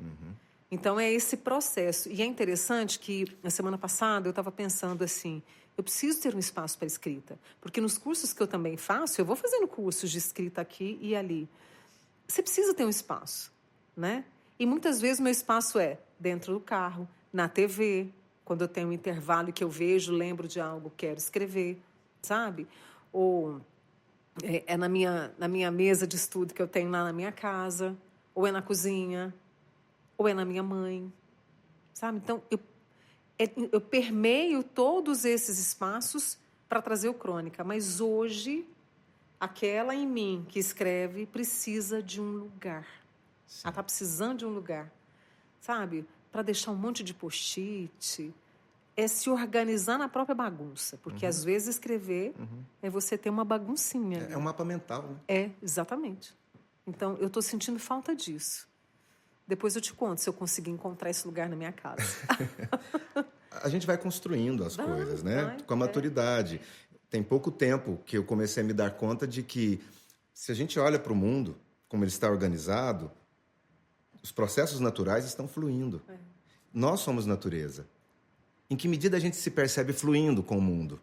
Então, é esse processo. E é interessante que, na semana passada, eu estava pensando assim, eu preciso ter um espaço para escrita. Porque nos cursos que eu também faço, eu vou fazendo cursos de escrita aqui e ali. Você precisa ter um espaço, né? E muitas vezes o meu espaço é dentro do carro, na TV, quando eu tenho um intervalo e que eu vejo, lembro de algo, quero escrever, sabe? Ou é na minha mesa de estudo que eu tenho lá na minha casa, ou é na cozinha, ou é na minha mãe, sabe? Então, eu permeio todos esses espaços para trazer o Crônica, mas hoje, aquela em mim que escreve precisa de um lugar. Sim. Ela está precisando de um lugar, sabe? Para deixar um monte de post-it, é se organizar na própria bagunça, porque às vezes escrever é você ter uma baguncinha. É um mapa mental, né? É, exatamente. Então, eu estou sentindo falta disso. Depois eu te conto se eu conseguir encontrar esse lugar na minha casa. A gente vai construindo as coisas, né? Com a maturidade. Tem pouco tempo que eu comecei a me dar conta de que, se a gente olha para o mundo, como ele está organizado, os processos naturais estão fluindo. Nós somos natureza. Em que medida a gente se percebe fluindo com o mundo?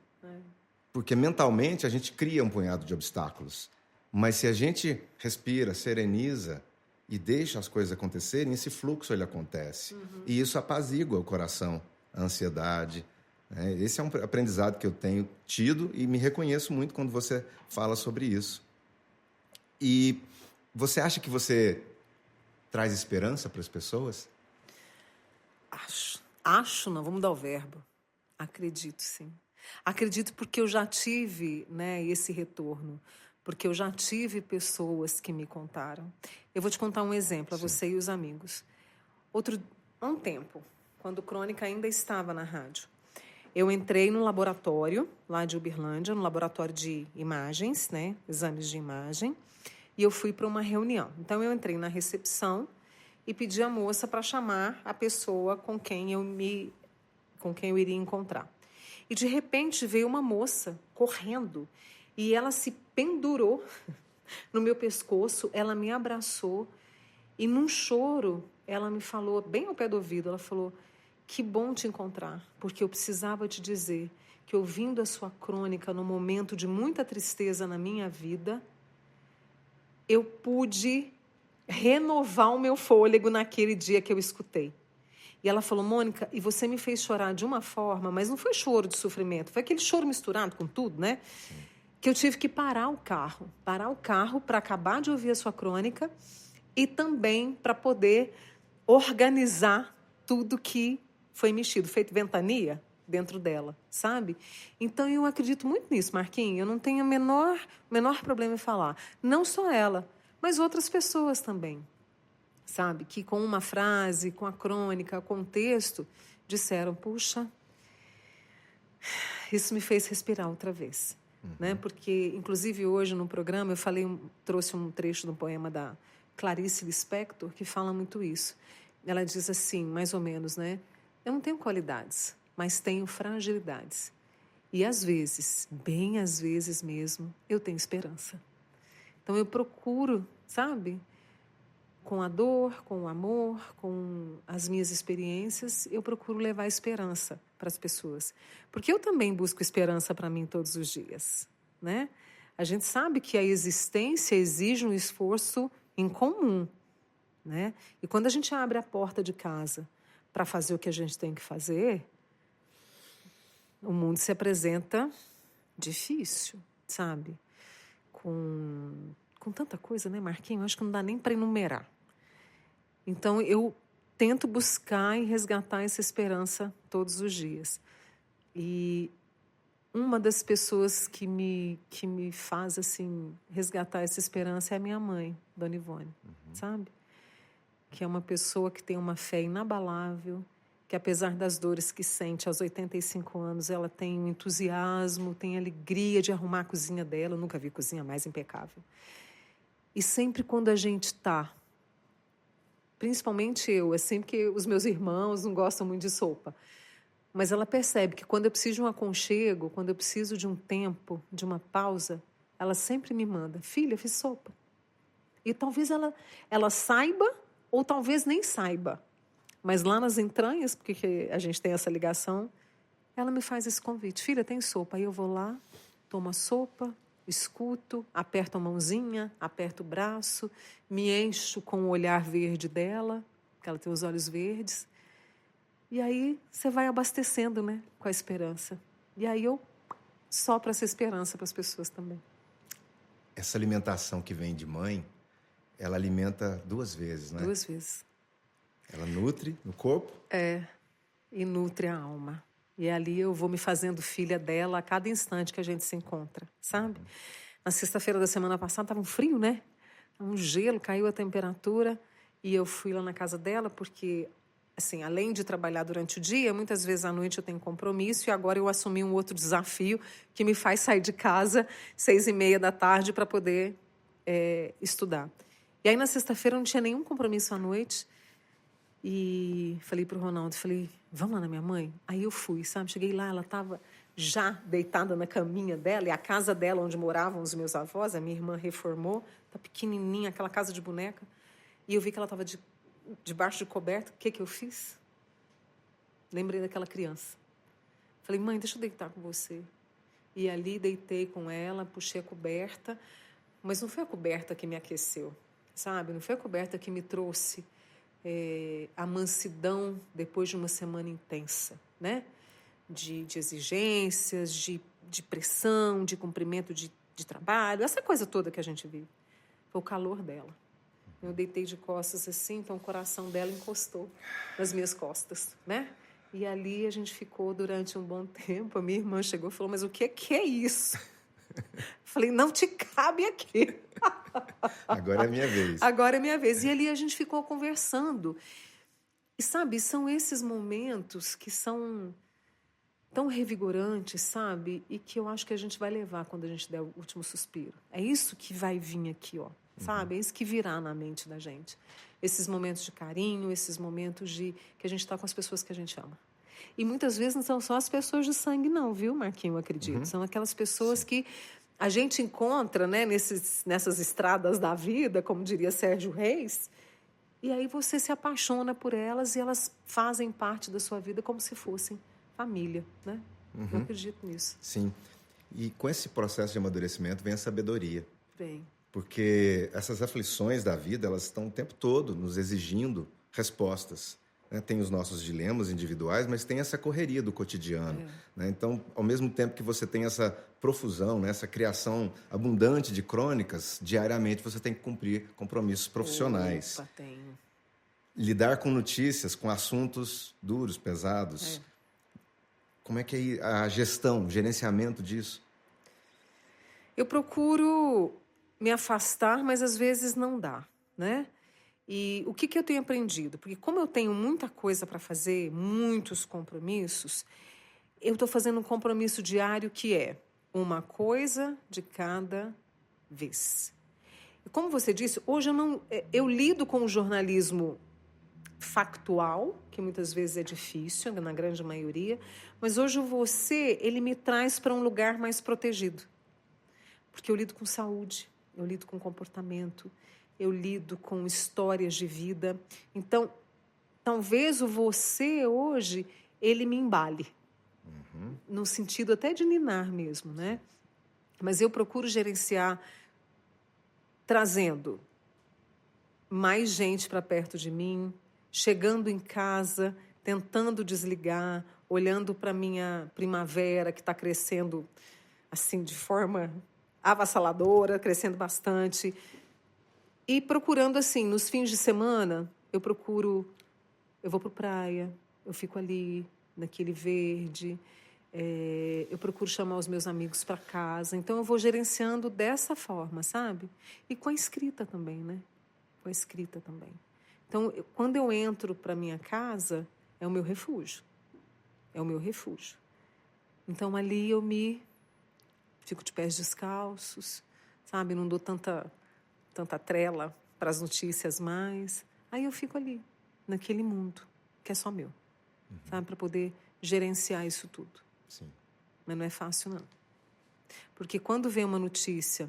Porque mentalmente a gente cria um punhado de obstáculos. Mas se a gente respira, sereniza e deixa as coisas acontecerem, esse fluxo ele acontece. E isso apazigua o coração, a ansiedade. Esse é um aprendizado que eu tenho tido e me reconheço muito quando você fala sobre isso. E você acha que você traz esperança para as pessoas? Acho não, vamos dar o verbo. Acredito, sim. Acredito porque eu já tive, né, esse retorno. Porque eu já tive pessoas que me contaram. Eu vou te contar um exemplo, a você e os amigos. Há um tempo, quando o Crônica ainda estava na rádio, eu entrei no laboratório, lá de Uberlândia, no laboratório de imagens, né, exames de imagem, e eu fui para uma reunião. Então, eu entrei na recepção e pedi à moça para chamar a pessoa com quem eu iria encontrar. E, de repente, veio uma moça correndo e ela se pendurou no meu pescoço, ela me abraçou e, num choro, ela me falou, bem ao pé do ouvido, ela falou, que bom te encontrar, porque eu precisava te dizer que, ouvindo a sua crônica no momento de muita tristeza na minha vida, eu pude renovar o meu fôlego naquele dia que eu escutei. E ela falou, Mônica, e você me fez chorar de uma forma, mas não foi choro de sofrimento, foi aquele choro misturado com tudo, né? Que eu tive que parar o carro para acabar de ouvir a sua crônica e também para poder organizar tudo que foi mexido, feito ventania dentro dela, sabe? Então, eu acredito muito nisso, Marquinhos. Eu não tenho o menor problema em falar. Não só ela, mas outras pessoas também, sabe? Que com uma frase, com a crônica, com o texto, disseram, puxa, isso me fez respirar outra vez. Né? Porque, inclusive, hoje no programa, trouxe um trecho do poema da Clarice Lispector, que fala muito isso. Ela diz assim, mais ou menos, né? Eu não tenho qualidades, mas tenho fragilidades. E, às vezes, bem às vezes mesmo, eu tenho esperança. Então, eu procuro, sabe? Com a dor, com o amor, com as minhas experiências, eu procuro levar esperança para as pessoas. Porque eu também busco esperança para mim todos os dias, né? A gente sabe que a existência exige um esforço em comum, né? E quando a gente abre a porta de casa para fazer o que a gente tem que fazer, o mundo se apresenta difícil, sabe? Com tanta coisa, né, Marquinhos? Acho que não dá nem para enumerar. Então, eu tento buscar e resgatar essa esperança todos os dias. E uma das pessoas que me faz assim, resgatar essa esperança é a minha mãe, Dona Ivone, sabe? Que é uma pessoa que tem uma fé inabalável, que apesar das dores que sente aos 85 anos, ela tem um entusiasmo, tem alegria de arrumar a cozinha dela. Eu nunca vi cozinha mais impecável. E sempre quando a gente está, principalmente eu, é sempre que os meus irmãos não gostam muito de sopa, mas ela percebe que quando eu preciso de um aconchego, quando eu preciso de um tempo, de uma pausa, ela sempre me manda, filha, fiz sopa. E talvez ela saiba ou talvez nem saiba. Mas lá nas entranhas, porque a gente tem essa ligação, ela me faz esse convite. Filha, tem sopa. Aí eu vou lá, tomo a sopa, escuto, aperto a mãozinha, aperto o braço, me encho com o olhar verde dela, porque ela tem os olhos verdes. E aí você vai abastecendo, né, com a esperança. E aí eu sopro essa esperança para as pessoas também. Essa alimentação que vem de mãe, ela alimenta 2 vezes, né? 2 vezes. Ela nutre no corpo. E nutre a alma. E ali eu vou me fazendo filha dela a cada instante que a gente se encontra, sabe? Na sexta-feira da semana passada estava um frio, né? Um gelo, caiu a temperatura. E eu fui lá na casa dela porque, assim, além de trabalhar durante o dia, muitas vezes à noite eu tenho compromisso. E agora eu assumi um outro desafio que me faz sair de casa 6h30 da tarde para poder estudar. E aí na sexta-feira eu não tinha nenhum compromisso à noite. E falei pro Ronaldo, vamos lá na minha mãe? Aí eu fui, sabe? Cheguei lá, ela estava já deitada na caminha dela, e a casa dela, onde moravam os meus avós, a minha irmã reformou, tá pequenininha, aquela casa de boneca. E eu vi que ela estava debaixo de coberta. O que eu fiz? Lembrei daquela criança. Falei, mãe, deixa eu deitar com você. E ali deitei com ela, puxei a coberta, mas não foi a coberta que me aqueceu, sabe? Não foi a coberta que me trouxe a mansidão depois de uma semana intensa, né? De exigências, de pressão, de cumprimento de trabalho, essa coisa toda que a gente vive. Foi o calor dela. Eu deitei de costas assim, então o coração dela encostou nas minhas costas, né? E ali a gente ficou durante um bom tempo. A minha irmã chegou e falou, mas o que é isso? Falei, não te cabe aqui. Agora é a minha vez. Agora é minha vez. E ali a gente ficou conversando. E, sabe, são esses momentos que são tão revigorantes, sabe? E que eu acho que a gente vai levar quando a gente der o último suspiro. É isso que vai vir aqui, ó, sabe? É isso que virá na mente da gente. Esses momentos de carinho, esses momentos que a gente está com as pessoas que a gente ama. E muitas vezes não são só as pessoas de sangue, não, viu, Marquinho, eu acredito. São aquelas pessoas que a gente encontra, né, nessas estradas da vida, como diria Sérgio Reis, e aí você se apaixona por elas e elas fazem parte da sua vida como se fossem família, né? Eu acredito nisso. Sim. E com esse processo de amadurecimento vem a sabedoria. Vem. Porque essas aflições da vida, elas estão o tempo todo nos exigindo respostas. Né? Tem os nossos dilemas individuais, mas tem essa correria do cotidiano. Né? Então, ao mesmo tempo que você tem essa profusão, né? Essa criação abundante de crônicas, diariamente você tem que cumprir compromissos profissionais. Opa, tenho. Lidar com notícias, com assuntos duros, pesados. Como é que é a gestão, o gerenciamento disso? Eu procuro me afastar, mas às vezes não dá, né? E o que eu tenho aprendido? Porque como eu tenho muita coisa para fazer, muitos compromissos, eu estou fazendo um compromisso diário que é uma coisa de cada vez. E como você disse, hoje eu lido com o jornalismo factual, que muitas vezes é difícil, na grande maioria, mas hoje ele me traz para um lugar mais protegido. Porque eu lido com saúde, eu lido com comportamento, eu lido com histórias de vida. Então, talvez o você hoje, ele me embale. No sentido até de ninar mesmo, né? Mas eu procuro gerenciar trazendo mais gente para perto de mim, chegando em casa, tentando desligar, olhando para a minha primavera que está crescendo assim de forma avassaladora, crescendo bastante. E procurando, assim, nos fins de semana, eu vou para a praia, eu fico ali, naquele verde, eu procuro chamar os meus amigos para casa. Então, eu vou gerenciando dessa forma, sabe? E com a escrita também, né? Com a escrita também. Então, quando eu entro para minha casa, é o meu refúgio. É o meu refúgio. Então, ali eu fico de pés descalços, sabe? Não dou tanta trela para as notícias mais. Aí eu fico ali, naquele mundo, que é só meu. Sabe? Para poder gerenciar isso tudo. Sim. Mas não é fácil, não. Porque quando vem uma notícia,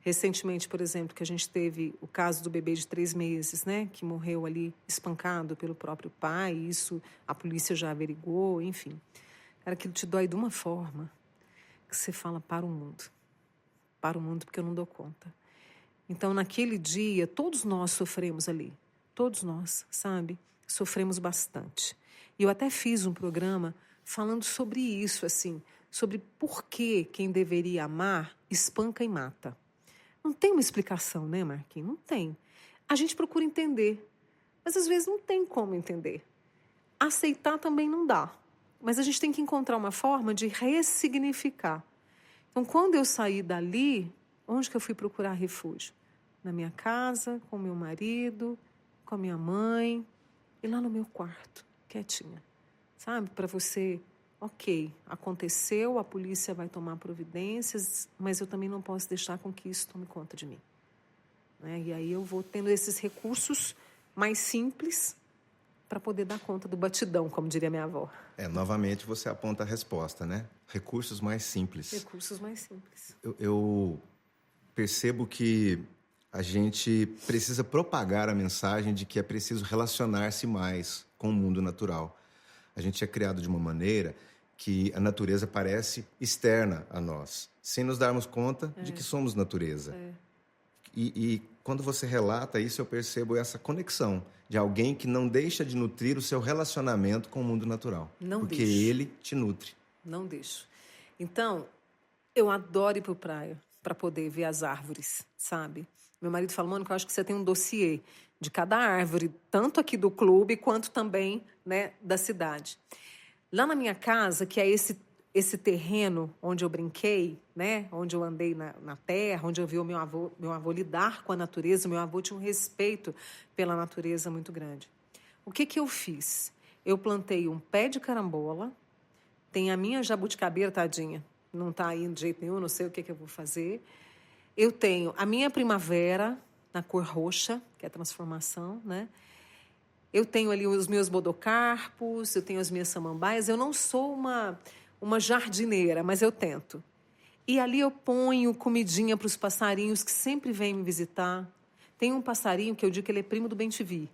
recentemente, por exemplo, que a gente teve o caso do bebê de 3 meses, né, que morreu ali espancado pelo próprio pai, isso a polícia já averigou, enfim. Cara, aquilo te dói de uma forma que você fala para o mundo, porque eu não dou conta. Então, naquele dia, todos nós sofremos ali, todos nós, sabe? Sofremos bastante. E eu até fiz um programa falando sobre isso, assim, sobre por que quem deveria amar espanca e mata. Não tem uma explicação, né, Marquinhos? Não tem. A gente procura entender, mas às vezes não tem como entender. Aceitar também não dá, mas a gente tem que encontrar uma forma de ressignificar. Então, quando eu saí dali, onde que eu fui procurar refúgio? Na minha casa, com meu marido, com a minha mãe, e lá no meu quarto, quietinha. Sabe? Para você, ok, aconteceu, a polícia vai tomar providências, mas eu também não posso deixar com que isso tome conta de mim. Né? E aí eu vou tendo esses recursos mais simples para poder dar conta do batidão, como diria minha avó. Novamente você aponta a resposta, né? Recursos mais simples. Recursos mais simples. Eu percebo que a gente precisa propagar a mensagem de que é preciso relacionar-se mais com o mundo natural. A gente é criado de uma maneira que a natureza parece externa a nós, sem nos darmos conta de que somos natureza. E quando você relata isso, eu percebo essa conexão de alguém que não deixa de nutrir o seu relacionamento com o mundo natural. Porque ele te nutre. Não deixo. Então, eu adoro ir para a praia para poder ver as árvores, sabe? Meu marido falou, Mônica, eu acho que você tem um dossiê de cada árvore, tanto aqui do clube quanto também, né, da cidade. Lá na minha casa, que é esse terreno onde eu brinquei, né, onde eu andei na terra, onde eu vi o meu avô lidar com a natureza, meu avô tinha um respeito pela natureza muito grande. O que eu fiz? Eu plantei um pé de carambola, tem a minha jabuticabeira, tadinha, não está aí de jeito nenhum, não sei o que eu vou fazer. Eu tenho a minha primavera na cor roxa, que é a transformação, né? Eu tenho ali os meus bodocarpos, eu tenho as minhas samambaias. Eu não sou uma jardineira, mas eu tento. E ali eu ponho comidinha para os passarinhos que sempre vêm me visitar. Tem um passarinho que eu digo que ele é primo do bem-te-vi.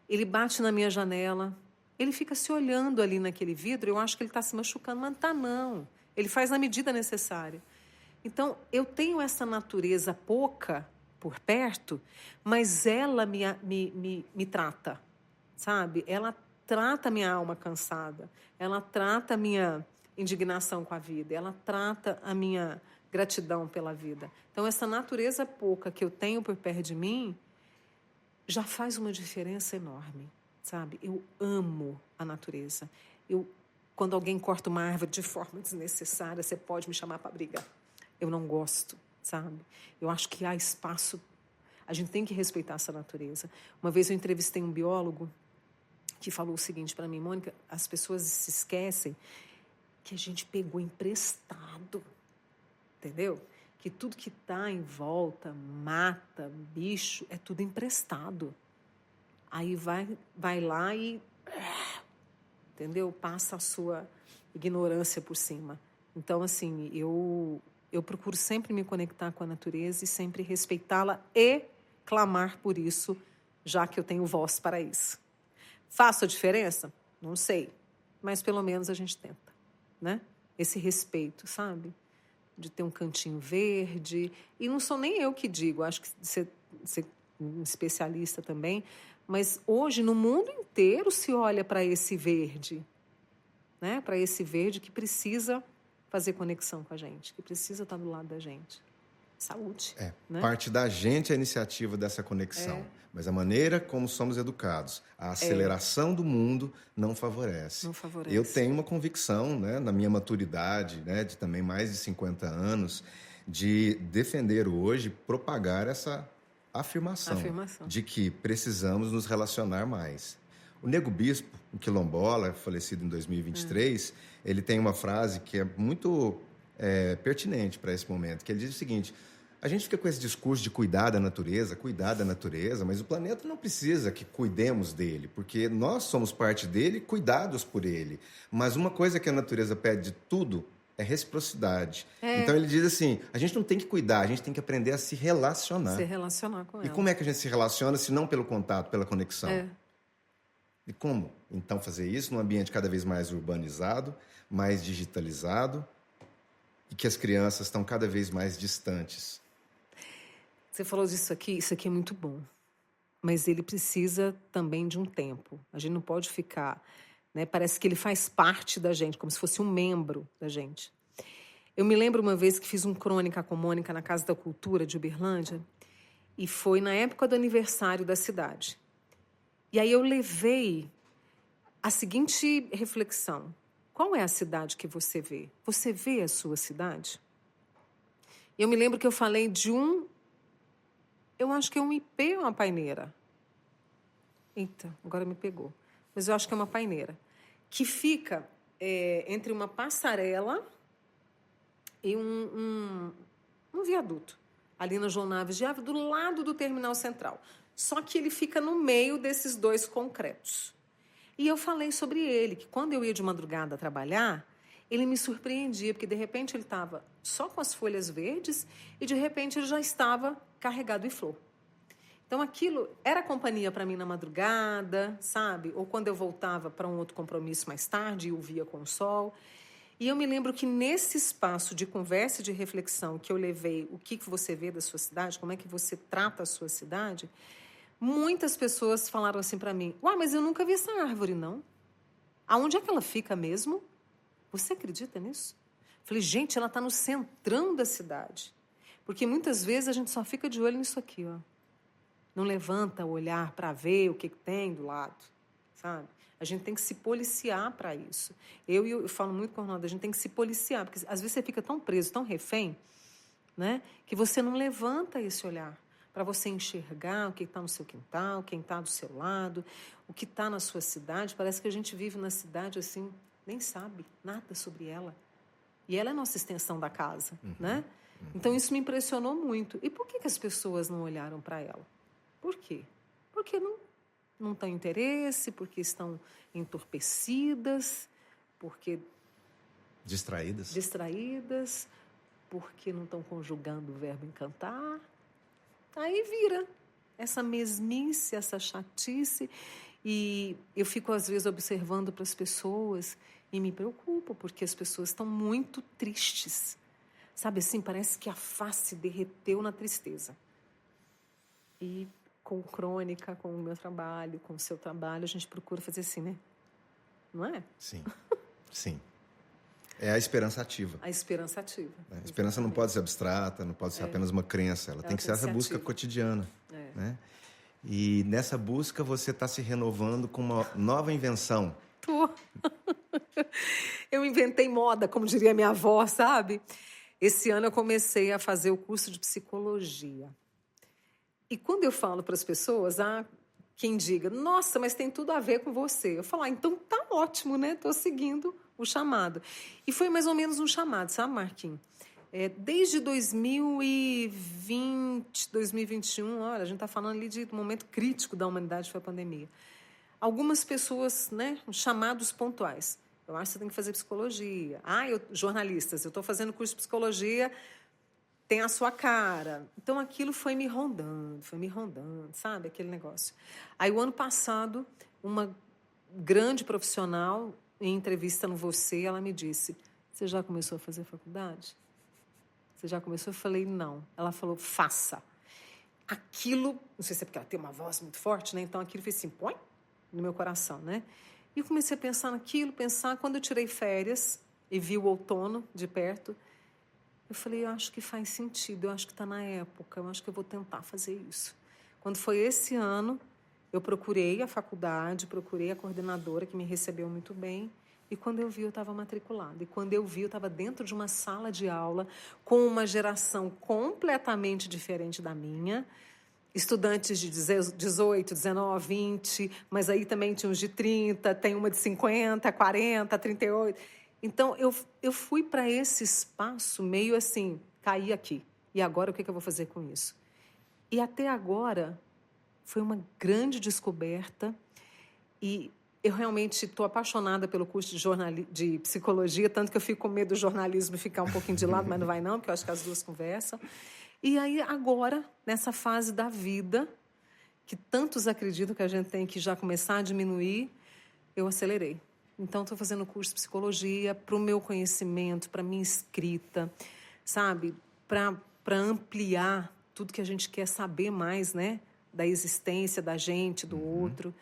Ele bate na minha janela, ele fica se olhando ali naquele vidro, eu acho que ele está se machucando, mas não está não. Ele faz na medida necessária. Então, eu tenho essa natureza pouca por perto, mas ela me trata, sabe? Ela trata a minha alma cansada, ela trata a minha indignação com a vida, ela trata a minha gratidão pela vida. Então, essa natureza pouca que eu tenho por perto de mim já faz uma diferença enorme, sabe? Eu amo a natureza. Quando alguém corta uma árvore de forma desnecessária, você pode me chamar para brigar. Eu não gosto, sabe? Eu acho que há espaço. A gente tem que respeitar essa natureza. Uma vez eu entrevistei um biólogo que falou o seguinte para mim, Mônica, as pessoas se esquecem que a gente pegou emprestado, entendeu? Que tudo que está em volta, mata, bicho, é tudo emprestado. Aí vai lá e, entendeu? Passa a sua ignorância por cima. Então, assim, eu procuro sempre me conectar com a natureza e sempre respeitá-la e clamar por isso, já que eu tenho voz para isso. Faço a diferença? Não sei, mas pelo menos a gente tenta, né? Esse respeito, sabe? De ter um cantinho verde. E não sou nem eu que digo, acho que você é um especialista também, mas hoje no mundo inteiro se olha para esse verde, né? Para esse verde que precisa fazer conexão com a gente, que precisa estar do lado da gente. Saúde. Né? Parte da gente a iniciativa dessa conexão. Mas a maneira como somos educados, a aceleração do mundo não favorece. Não favorece. Eu tenho uma convicção, né, na minha maturidade, né, de também mais de 50 anos, de defender hoje, propagar essa afirmação. De que precisamos nos relacionar mais. O Nego Bispo, um quilombola, falecido em 2023, ele tem uma frase que é muito pertinente para esse momento, que ele diz o seguinte: a gente fica com esse discurso de cuidar da natureza, mas o planeta não precisa que cuidemos dele, porque nós somos parte dele, cuidados por ele. Mas uma coisa que a natureza pede de tudo é reciprocidade. Então ele diz assim, a gente não tem que cuidar, a gente tem que aprender a se relacionar. Se relacionar com ela. E como é que a gente se relaciona se não pelo contato, pela conexão? E como, então, fazer isso num ambiente cada vez mais urbanizado, mais digitalizado e que as crianças estão cada vez mais distantes? Você falou disso aqui, isso aqui é muito bom. Mas ele precisa também de um tempo. A gente não pode ficar... Né? Parece que ele faz parte da gente, como se fosse um membro da gente. Eu me lembro uma vez que fiz um Crônica com Mônica na Casa da Cultura de Uberlândia, e foi na época do aniversário da cidade. E aí eu levei a seguinte reflexão. Qual é a cidade que você vê? Você vê a sua cidade? E eu me lembro que eu falei de eu acho que é um IP ou uma paineira. Eita, agora me pegou. Mas eu acho que é uma paineira, que fica entre uma passarela e um viaduto, ali na João Naves de Ávila, do lado do Terminal Central. Só que ele fica no meio desses dois concretos. E eu falei sobre ele, que quando eu ia de madrugada trabalhar, ele me surpreendia, porque de repente ele estava só com as folhas verdes e de repente ele já estava carregado em flor. Então, aquilo era companhia para mim na madrugada, sabe? Ou quando eu voltava para um outro compromisso mais tarde e o via com o sol. E eu me lembro que nesse espaço de conversa e de reflexão que eu levei o que você vê da sua cidade, como é que você trata a sua cidade, muitas pessoas falaram assim para mim, mas eu nunca vi essa árvore, não. Aonde é que ela fica mesmo? Você acredita nisso? Falei, gente, ela está no centrão da cidade. Porque muitas vezes a gente só fica de olho nisso aqui, ó. Não levanta o olhar para ver o que tem do lado, sabe? A gente tem que se policiar para isso. Eu falo muito com o Ronaldo, a gente tem que se policiar, porque às vezes você fica tão preso, tão refém, né, que você não levanta esse olhar para você enxergar o que está no seu quintal, quem está do seu lado, o que está na sua cidade. Parece que a gente vive na cidade assim, nem sabe nada sobre ela. E ela é a nossa extensão da casa, né? Então isso me impressionou muito. E por que as pessoas não olharam para ela? Por quê? Porque não têm interesse, porque estão entorpecidas, porque... Distraídas, porque não estão conjugando o verbo encantar. Aí vira essa mesmice, essa chatice. E eu fico, às vezes, observando para as pessoas e me preocupo, porque as pessoas estão muito tristes. Sabe assim, parece que a face derreteu na tristeza. E... com Crônica, com o meu trabalho, com o seu trabalho, a gente procura fazer assim, né? Não é? Sim, sim. É a esperança ativa. A esperança ativa. A esperança não pode ser abstrata, não pode ser apenas uma crença. Ela tem que ser essa busca cotidiana. Né? E nessa busca você está se renovando com uma nova invenção. Tô. Eu inventei moda, como diria minha avó, sabe? Esse ano eu comecei a fazer o curso de psicologia. E quando eu falo para as pessoas, há quem diga, nossa, mas tem tudo a ver com você. Eu falo, então tá ótimo, né? Estou seguindo o chamado. E foi mais ou menos um chamado, sabe, Marquinhos? Desde 2020, 2021, olha, a gente está falando ali de um momento crítico da humanidade, foi a pandemia. Algumas pessoas, né, chamados pontuais. Eu acho que você tem que fazer psicologia. Jornalistas, eu estou fazendo curso de psicologia... tem a sua cara. Então, aquilo foi me rondando, sabe? Aquele negócio. Aí, o ano passado, uma grande profissional, em entrevista no Você, ela me disse, você já começou a fazer faculdade? Você já começou? Eu falei, não. Ela falou, faça. Aquilo, não sei se é porque ela tem uma voz muito forte, né? Então, aquilo fez assim, põe no meu coração, né? E eu comecei a pensar naquilo, quando eu tirei férias e vi o outono de perto, eu falei, eu acho que faz sentido, eu acho que está na época, eu acho que eu vou tentar fazer isso. Quando foi esse ano, eu procurei a faculdade, procurei a coordenadora, que me recebeu muito bem, e quando eu vi, eu estava matriculada. E quando eu vi, eu estava dentro de uma sala de aula com uma geração completamente diferente da minha, estudantes de 18, 19, 20, mas aí também tinha uns de 30, tem uma de 50, 40, 38... Então, eu fui para esse espaço meio assim, caí aqui. E agora, o que eu vou fazer com isso? E até agora, foi uma grande descoberta. E eu realmente estou apaixonada pelo curso de psicologia, tanto que eu fico com medo do jornalismo ficar um pouquinho de lado, mas não vai não, porque eu acho que as duas conversam. E aí, agora, nessa fase da vida, que tantos acreditam que a gente tem que já começar a diminuir, eu acelerei. Então, estou fazendo curso de psicologia para o meu conhecimento, para a minha escrita, sabe? Para ampliar tudo que a gente quer saber mais, né? Da existência da gente, do outro.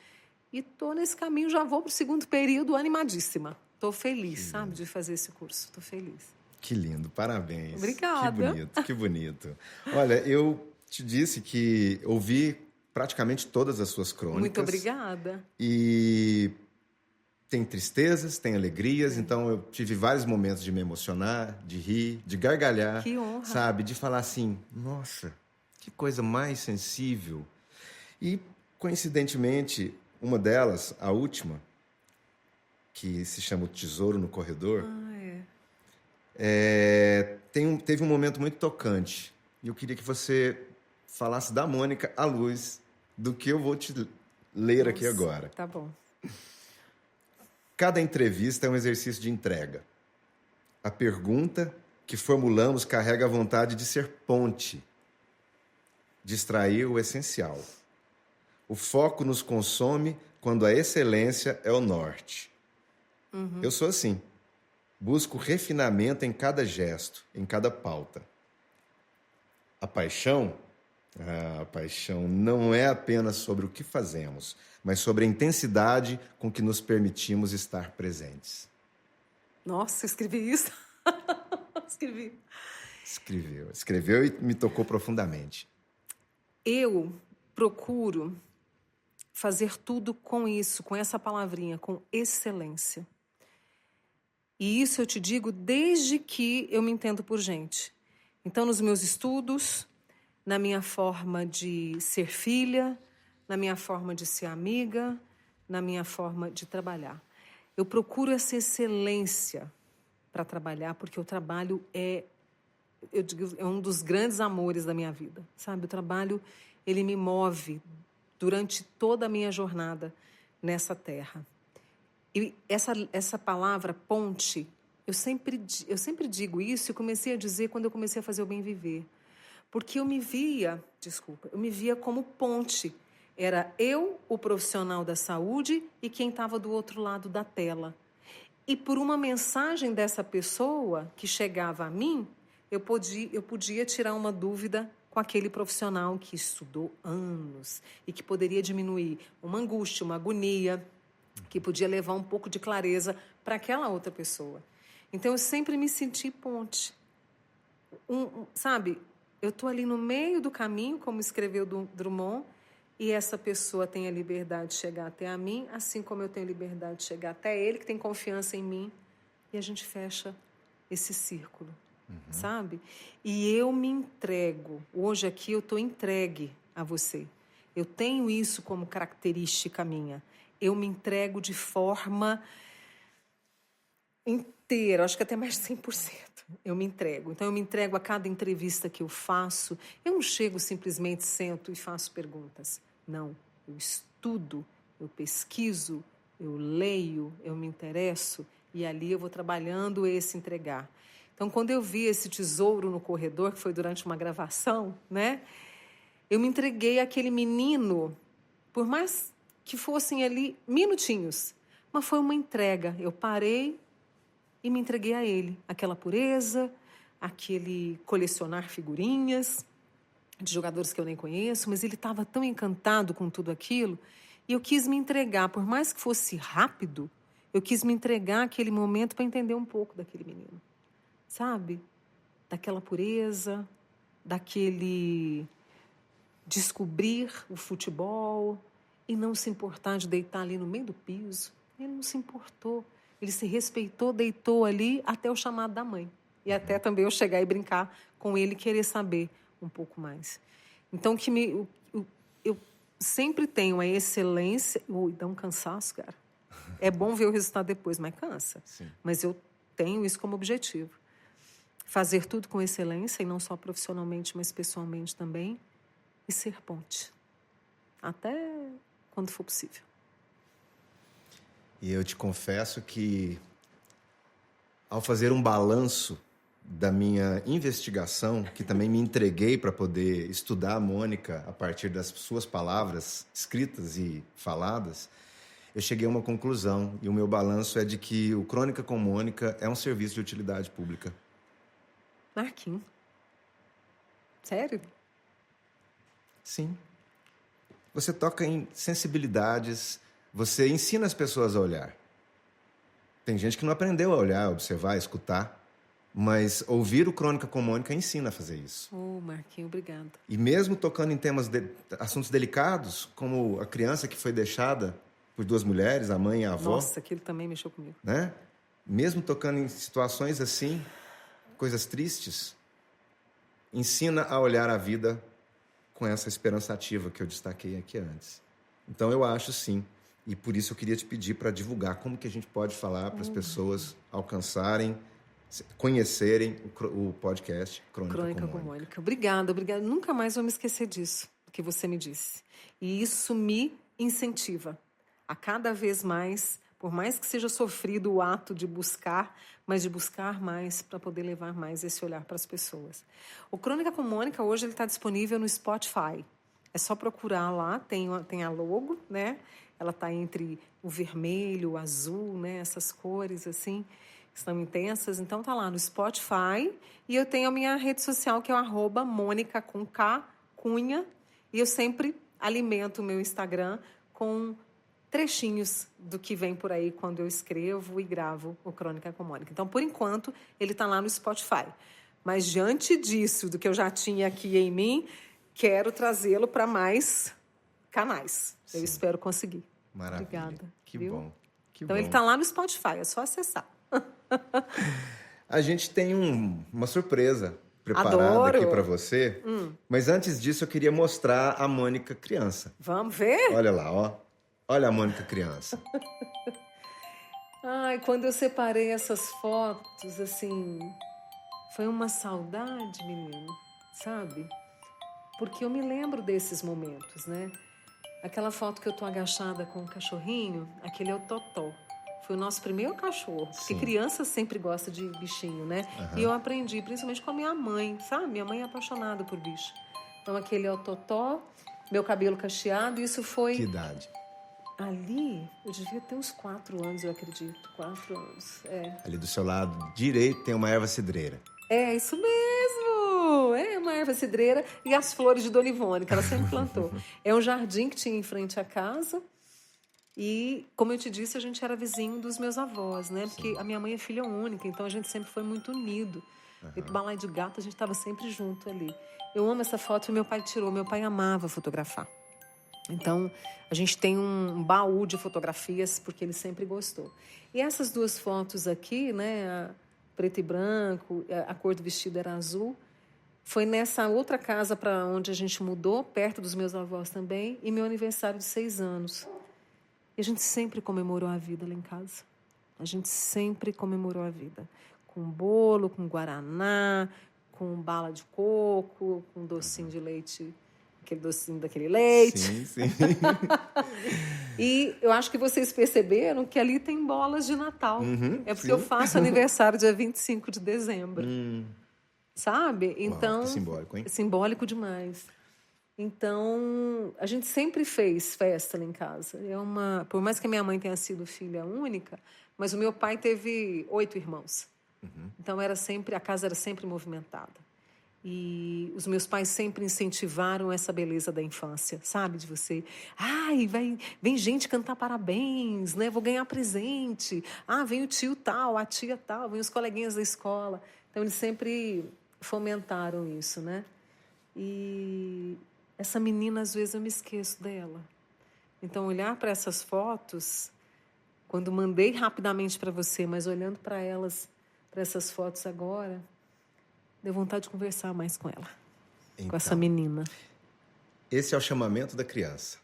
E estou nesse caminho, já vou para o segundo período animadíssima. Estou feliz, sabe, de fazer esse curso. Estou feliz. Que lindo, parabéns. Obrigada. Que bonito. Olha, eu te disse que ouvi praticamente todas as suas crônicas. Muito obrigada. E tem tristezas, tem alegrias, então eu tive vários momentos de me emocionar, de rir, de gargalhar. Que honra. Sabe, de falar assim, nossa, que coisa mais sensível. E, coincidentemente, uma delas, a última, que se chama O Tesouro no Corredor, teve um momento muito tocante. E eu queria que você falasse da Mônica à luz do que eu vou te ler aqui agora. Tá bom. Cada entrevista é um exercício de entrega. A pergunta que formulamos carrega a vontade de ser ponte, de extrair o essencial. O foco nos consome quando a excelência é o norte. Eu sou assim. Busco refinamento em cada gesto, em cada pauta. A paixão não é apenas sobre o que fazemos, mas sobre a intensidade com que nos permitimos estar presentes. Nossa, escrevi isso? Escrevi. Escreveu e me tocou profundamente. Eu procuro fazer tudo com isso, com essa palavrinha, com excelência. E isso eu te digo desde que eu me entendo por gente. Então, nos meus estudos, na minha forma de ser filha, na minha forma de ser amiga, na minha forma de trabalhar. Eu procuro essa excelência para trabalhar, porque o trabalho é um dos grandes amores da minha vida, sabe? O trabalho, ele me move durante toda a minha jornada nessa terra. E essa palavra ponte, eu sempre digo isso e comecei a dizer quando eu comecei a fazer o Bem Viver. Porque eu me via como ponte. Era eu, o profissional da saúde, e quem estava do outro lado da tela. E por uma mensagem dessa pessoa que chegava a mim, eu podia tirar uma dúvida com aquele profissional que estudou anos e que poderia diminuir uma angústia, uma agonia, que podia levar um pouco de clareza para aquela outra pessoa. Então, eu sempre me senti ponte. Sabe, eu estou ali no meio do caminho, como escreveu Drummond, e essa pessoa tem a liberdade de chegar até a mim, assim como eu tenho liberdade de chegar até ele, que tem confiança em mim, e a gente fecha esse círculo, sabe? E eu me entrego. Hoje aqui eu estou entregue a você. Eu tenho isso como característica minha. Eu me entrego de forma inteira, acho que até mais de 100%. Eu me entrego. Então, eu me entrego a cada entrevista que eu faço. Eu não chego simplesmente, sento e faço perguntas. Não, eu estudo, eu pesquiso, eu leio, eu me interesso e ali eu vou trabalhando esse entregar. Então, quando eu vi esse tesouro no corredor, que foi durante uma gravação, né? Eu me entreguei àquele menino, por mais que fossem ali minutinhos, mas foi uma entrega. Eu parei e me entreguei a ele. Aquela pureza, aquele colecionar figurinhas de jogadores que eu nem conheço, mas ele estava tão encantado com tudo aquilo e eu quis me entregar, por mais que fosse rápido, eu quis me entregar àquele momento para entender um pouco daquele menino, sabe? Daquela pureza, daquele descobrir o futebol e não se importar de deitar ali no meio do piso. Ele não se importou. Ele se respeitou, deitou ali até o chamado da mãe. E até também eu chegar e brincar com ele e querer saber um pouco mais. Então, eu sempre tenho a excelência... Ui, dá um cansaço, cara. É bom ver o resultado depois, mas cansa. Sim. Mas eu tenho isso como objetivo. Fazer tudo com excelência, e não só profissionalmente, mas pessoalmente também. E ser ponte. Até quando for possível. E eu te confesso que, ao fazer um balanço da minha investigação, que também me entreguei para poder estudar a Mônica a partir das suas palavras escritas e faladas, eu cheguei a uma conclusão, e o meu balanço é de que o Crônica com Mônica é um serviço de utilidade pública. Marquinhos. Sério? Sim. Você toca em sensibilidades, você ensina as pessoas a olhar. Tem gente que não aprendeu a olhar, a observar, a escutar, mas ouvir o Crônica com Mônica ensina a fazer isso. Marquinhos, obrigada. E mesmo tocando em assuntos delicados, como a criança que foi deixada por duas mulheres, a mãe e a avó. Nossa, aquilo também mexeu comigo. Né? Mesmo tocando em situações assim, coisas tristes, ensina a olhar a vida com essa esperança ativa que eu destaquei aqui antes. Então eu acho sim, e por isso eu queria te pedir para divulgar como que a gente pode falar para as pessoas alcançarem, conhecerem o podcast Crônica com Mônica. Obrigada. Nunca mais vou me esquecer disso, que você me disse. E isso me incentiva a cada vez mais, por mais que seja sofrido o ato de buscar, mas de buscar mais para poder levar mais esse olhar para as pessoas. O Crônica com Mônica, hoje, ele está disponível no Spotify. É só procurar lá, tem a logo, né? Ela está entre o vermelho, o azul, né? Essas cores, assim, estão intensas. Então, tá lá no Spotify. E eu tenho a minha rede social, que é o @Mônica com K, Cunha. E eu sempre alimento o meu Instagram com trechinhos do que vem por aí quando eu escrevo e gravo o Crônica com Mônica. Então, por enquanto, ele está lá no Spotify. Mas, diante disso, do que eu já tinha aqui em mim, quero trazê-lo para mais canais. Sim. Eu espero conseguir. Maravilha. Obrigada. Que viu? bom. Então, ele está lá no Spotify, é só acessar. A gente tem uma surpresa preparada aqui para você. Mas antes disso, eu queria mostrar a Mônica criança. Vamos ver? Olha lá, ó. Olha a Mônica criança. Ai, quando eu separei essas fotos, assim, foi uma saudade, menino, sabe? Porque eu me lembro desses momentos, né? Aquela foto que eu tô agachada com o cachorrinho, aquele é o Totó. Foi o nosso primeiro cachorro. Porque criança sempre gosta de bichinho, né? Uhum. E eu aprendi, principalmente com a minha mãe, sabe? Minha mãe é apaixonada por bicho. Então, aquele é o Totó, meu cabelo cacheado, isso foi... Que idade? Ali, eu devia ter uns 4 anos, eu acredito. 4 anos, é. Ali do seu lado direito tem uma erva cidreira. É, isso mesmo! É uma erva cidreira e as flores de Dolivone, que ela sempre plantou. É um jardim que tinha em frente à casa. E, como eu te disse, a gente era vizinho dos meus avós, né? Porque a minha mãe é filha única, então a gente sempre foi muito unido. E pro balai de gato, a gente estava sempre junto ali. Eu amo essa foto que meu pai tirou. Meu pai amava fotografar. Então, a gente tem um baú de fotografias, porque ele sempre gostou. E essas duas fotos aqui, né, a preto e branco, a cor do vestido era azul, foi nessa outra casa para onde a gente mudou, perto dos meus avós também, e meu aniversário de 6 anos. E a gente sempre comemorou a vida lá em casa. A gente sempre comemorou a vida. Com bolo, com guaraná, com bala de coco, com docinho de leite... aquele docinho daquele leite. Sim, sim. E eu acho que vocês perceberam que ali tem bolas de Natal. É porque eu faço aniversário dia 25 de dezembro. Sabe? Então, uau, que simbólico, hein? Simbólico demais. Então, a gente sempre fez festa lá em casa. Por mais que a minha mãe tenha sido filha única, mas o meu pai teve 8 irmãos. Então, a casa era sempre movimentada. E os meus pais sempre incentivaram essa beleza da infância, sabe? De você, vem gente cantar parabéns, né? Vou ganhar presente. Vem o tio tal, a tia tal, vem os coleguinhas da escola. Então, eles sempre fomentaram isso, né? E essa menina, às vezes, eu me esqueço dela. Então, olhar para essas fotos, quando mandei rapidamente para você, mas olhando para essas fotos agora... deu vontade de conversar mais com ela, com essa menina. Esse é o chamamento da criança.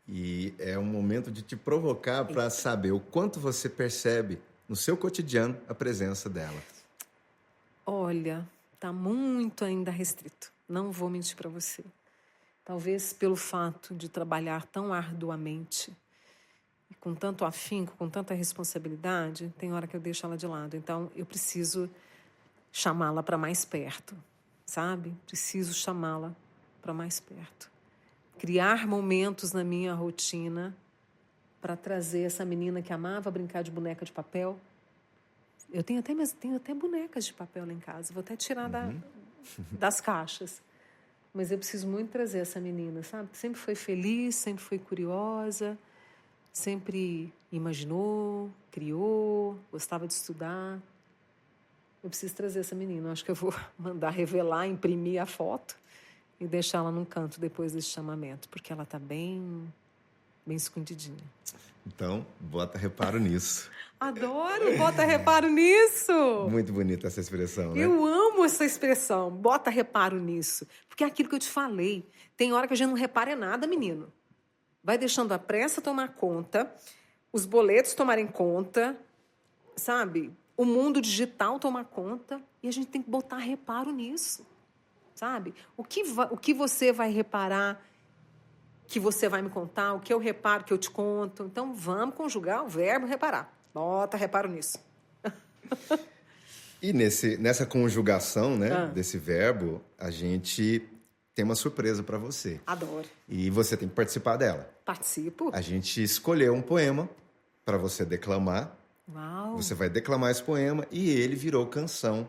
E é um momento de te provocar para saber o quanto você percebe no seu cotidiano a presença dela. Olha, está muito ainda restrito. Não vou mentir para você. Talvez pelo fato de trabalhar tão arduamente, com tanto afinco, com tanta responsabilidade, tem hora que eu deixo ela de lado. Então, eu preciso chamá-la para mais perto, sabe? Preciso chamá-la para mais perto. Criar momentos na minha rotina para trazer essa menina que amava brincar de boneca de papel. Eu tenho até bonecas de papel lá em casa. Vou até tirar das caixas. Mas eu preciso muito trazer essa menina, sabe? Que sempre foi feliz, sempre foi curiosa, sempre imaginou, criou, gostava de estudar. Eu preciso trazer essa menina. Eu acho que eu vou mandar revelar, imprimir a foto e deixar ela num canto depois desse chamamento, porque ela está bem escondidinha. Então, bota reparo nisso. Adoro, bota reparo nisso. Muito bonita essa expressão, né? Eu amo essa expressão, bota reparo nisso. Porque é aquilo que eu te falei. Tem hora que a gente não repara em nada, menino. Vai deixando a pressa tomar conta, os boletos tomarem conta, sabe? O mundo digital tomar conta e a gente tem que botar reparo nisso, sabe? O que você vai reparar que você vai me contar, o que eu reparo que eu te conto. Então, vamos conjugar o verbo reparar. Bota reparo nisso. E nessa conjugação, né, desse verbo, a gente tem uma surpresa para você. Adoro. E você tem que participar dela. Participo. A gente escolheu um poema para você declamar. Uau. Você vai declamar esse poema e ele virou canção,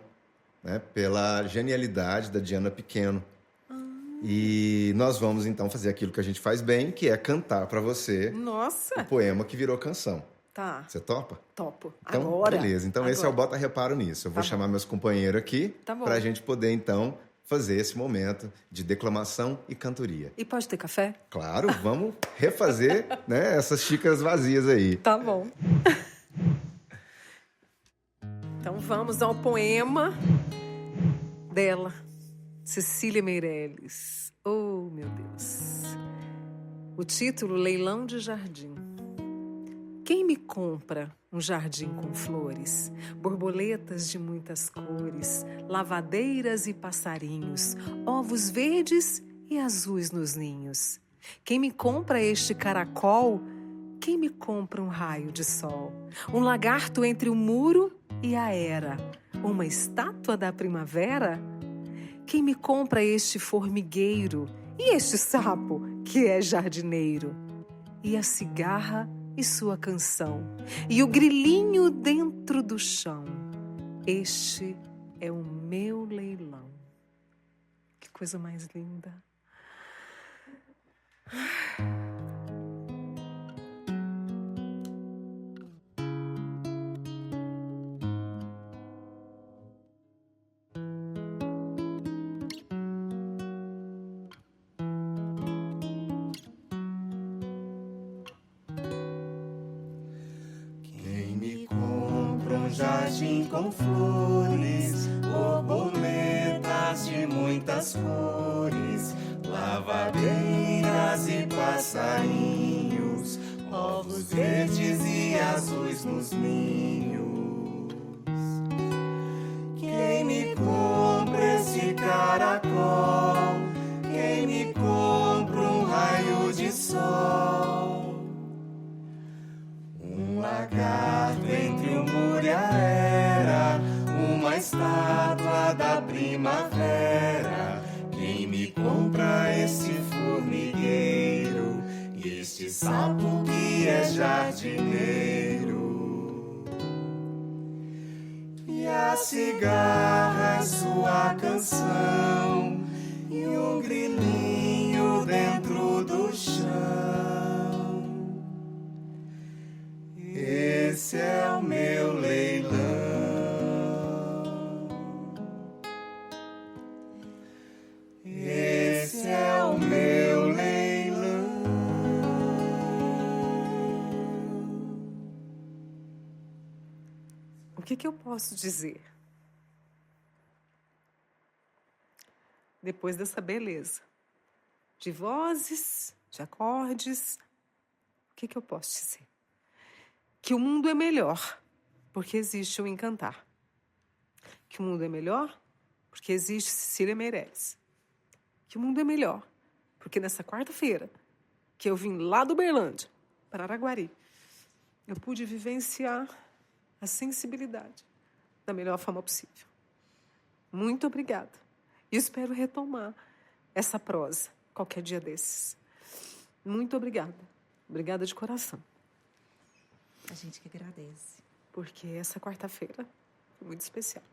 né, pela genialidade da Diana Pequeno. E nós vamos, então, fazer aquilo que a gente faz bem, que é cantar para você Nossa. o poema que virou canção. Tá. Você topa? Topo. Então, agora. beleza. Então, esse é o Bota Reparo Nisso. Eu vou chamar meus companheiros aqui para a gente poder, então, fazer esse momento de declamação e cantoria. E pode ter café? Claro, vamos refazer, né, essas xícaras vazias aí. Tá bom. Então, vamos ao poema dela, Cecília Meirelles. Oh, meu Deus. O título, Leilão de Jardim. Quem me compra um jardim com flores, borboletas de muitas cores, lavadeiras e passarinhos, ovos verdes e azuis nos ninhos? Quem me compra este caracol? Quem me compra um raio de sol? Um lagarto entre o muro e a era? Uma estátua da primavera? Quem me compra este formigueiro e este sapo que é jardineiro? E a cigarra e sua canção, e o grilinho dentro do chão? Este é o meu leilão. Que coisa mais linda. Jardim com flores, borboletas de muitas cores, lavadeiras e passarinhos, ovos verdes e azuis nos ninhos. Quem me compra esse caracol? Quem me compra um raio de sol? Um lagarto entre o muro e a era, uma estátua da primavera. Quem me compra esse formigueiro e este sapo que é jardineiro? E a cigarra, sua canção, e um grilinho dentro do chão. Esse é o meu leilão. Esse é o meu leilão. O que eu posso dizer? Depois dessa beleza de vozes, de acordes, o que eu posso dizer? Que o mundo é melhor porque existe o Encantar. Que o mundo é melhor porque existe Cecília Meirelles. Que o mundo é melhor porque nessa quarta-feira, que eu vim lá do Uberlândia, para Araguari, eu pude vivenciar a sensibilidade da melhor forma possível. Muito obrigada. E espero retomar essa prosa qualquer dia desses. Muito obrigada. Obrigada de coração. A gente que agradece. Porque essa quarta-feira foi muito especial.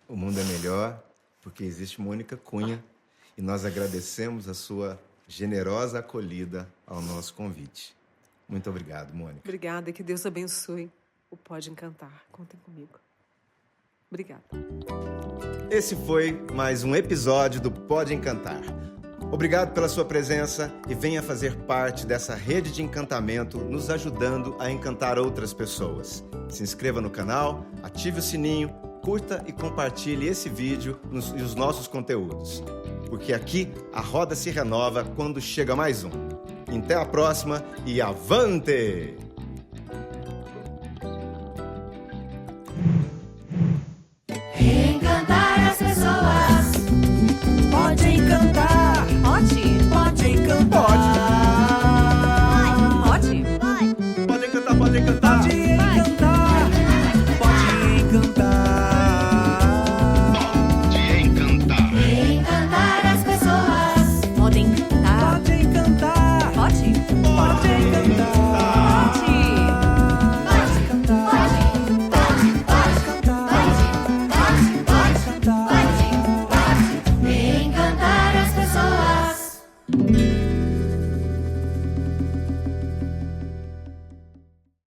O mundo é melhor porque existe Mônica Cunha e nós agradecemos a sua generosa acolhida ao nosso convite. Muito obrigado, Mônica. Obrigada e que Deus abençoe o Pode Encantar. Contem comigo. Obrigada. Esse foi mais um episódio do Pode Encantar. Obrigado pela sua presença e venha fazer parte dessa rede de encantamento, nos ajudando a encantar outras pessoas. Se inscreva no canal, ative o sininho, curta e compartilhe esse vídeo e os nossos conteúdos. Porque aqui a roda se renova quando chega mais um. Até a próxima e avante!